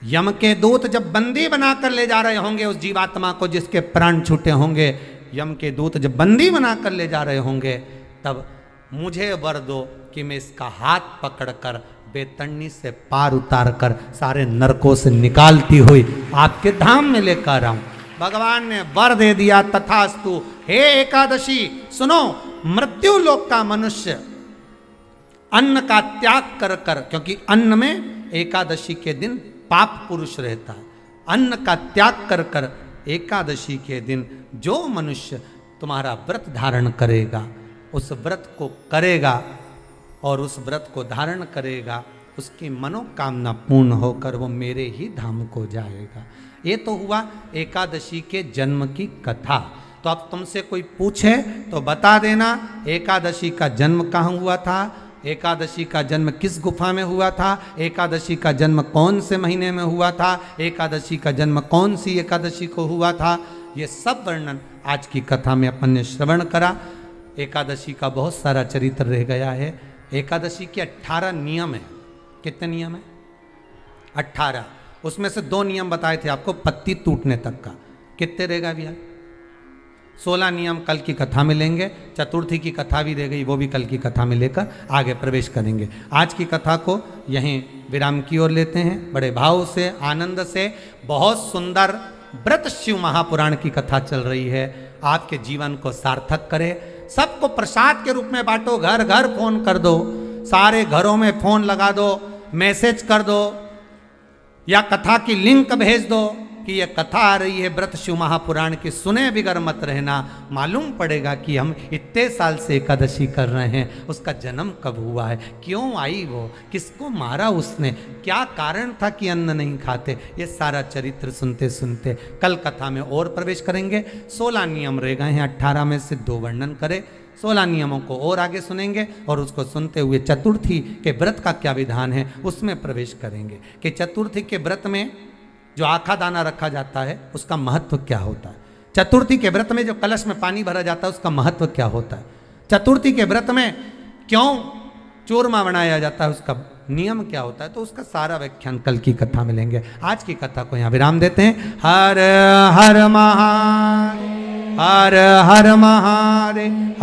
यम के दूत जब बंदी बनाकर ले जा रहे होंगे उस जीवात्मा को, जिसके प्राण छूटे होंगे, यम के दूत जब बंदी बनाकर ले जा रहे होंगे, तब मुझे वर दो कि मैं इसका हाथ पकड़कर बेतरनी से पार उतार कर सारे नरकों से निकालती हुई आपके धाम में लेकर आऊं। भगवान ने वर दे दिया, तथास्तु। हे एकादशी सुनो, मृत्यु लोक का मनुष्य अन्न का त्याग कर कर, क्योंकि अन्न में एकादशी के दिन पाप पुरुष रहता है, अन्न का त्याग कर कर एकादशी के दिन जो मनुष्य तुम्हारा व्रत धारण करेगा, उस व्रत को करेगा और उस व्रत को धारण करेगा, उसकी मनोकामना पूर्ण होकर वो मेरे ही धाम को जाएगा। ये तो हुआ एकादशी के जन्म की कथा। तो अब तुमसे कोई पूछे तो बता देना, एकादशी का जन्म कहाँ हुआ था, एकादशी का जन्म किस गुफा में हुआ था, एकादशी का जन्म कौन से महीने में हुआ था, एकादशी का जन्म कौन सी एकादशी को हुआ था। ये सब वर्णन आज की कथा में अपन ने श्रवण करा। एकादशी का बहुत सारा चरित्र रह गया है। एकादशी के 18 नियम है। कितने नियम है? 18। उसमें से 2 नियम बताए थे आपको पत्ती टूटने तक का। कितने रहेगा भैया? 16 नियम कल की कथा में लेंगे। चतुर्थी की कथा भी रह गई, वो भी कल की कथा में लेकर आगे प्रवेश करेंगे। आज की कथा को यहीं विराम की ओर लेते हैं। बड़े भाव से, आनंद से, बहुत सुंदर व्रत शिव महापुराण की कथा चल रही है। आपके जीवन को सार्थक करे। सबको प्रसाद के रूप में बांटो, घर घर फोन कर दो, सारे घरों में फोन लगा दो, मैसेज कर दो या कथा की लिंक भेज दो। कि यह कथा आ रही है व्रत शिव महापुराण की, सुने बिगर मत रहना। मालूम पड़ेगा कि हम इतने साल से एकादशी कर रहे हैं, उसका जन्म कब हुआ है, क्यों आई वो, किसको मारा उसने, क्या कारण था कि अन्न नहीं खाते। ये सारा चरित्र सुनते सुनते कल कथा में और प्रवेश करेंगे। 16 नियम रह गए हैं, 18 में से 2 वर्णन करें, 16 नियमों को और आगे सुनेंगे और उसको सुनते हुए चतुर्थी के व्रत का क्या विधान है उसमें प्रवेश करेंगे कि चतुर्थी के व्रत में जो आखा दाना रखा जाता है उसका महत्व क्या होता है, चतुर्थी के व्रत में जो कलश में पानी भरा जाता है उसका महत्व क्या होता है, चतुर्थी के व्रत में क्यों चूरमा बनाया जाता है उसका नियम क्या होता है। तो उसका सारा व्याख्यान कल की कथा में लेंगे। आज की कथा को यहाँ विराम देते हैं। हर हर महादेव, हर हर महादेव।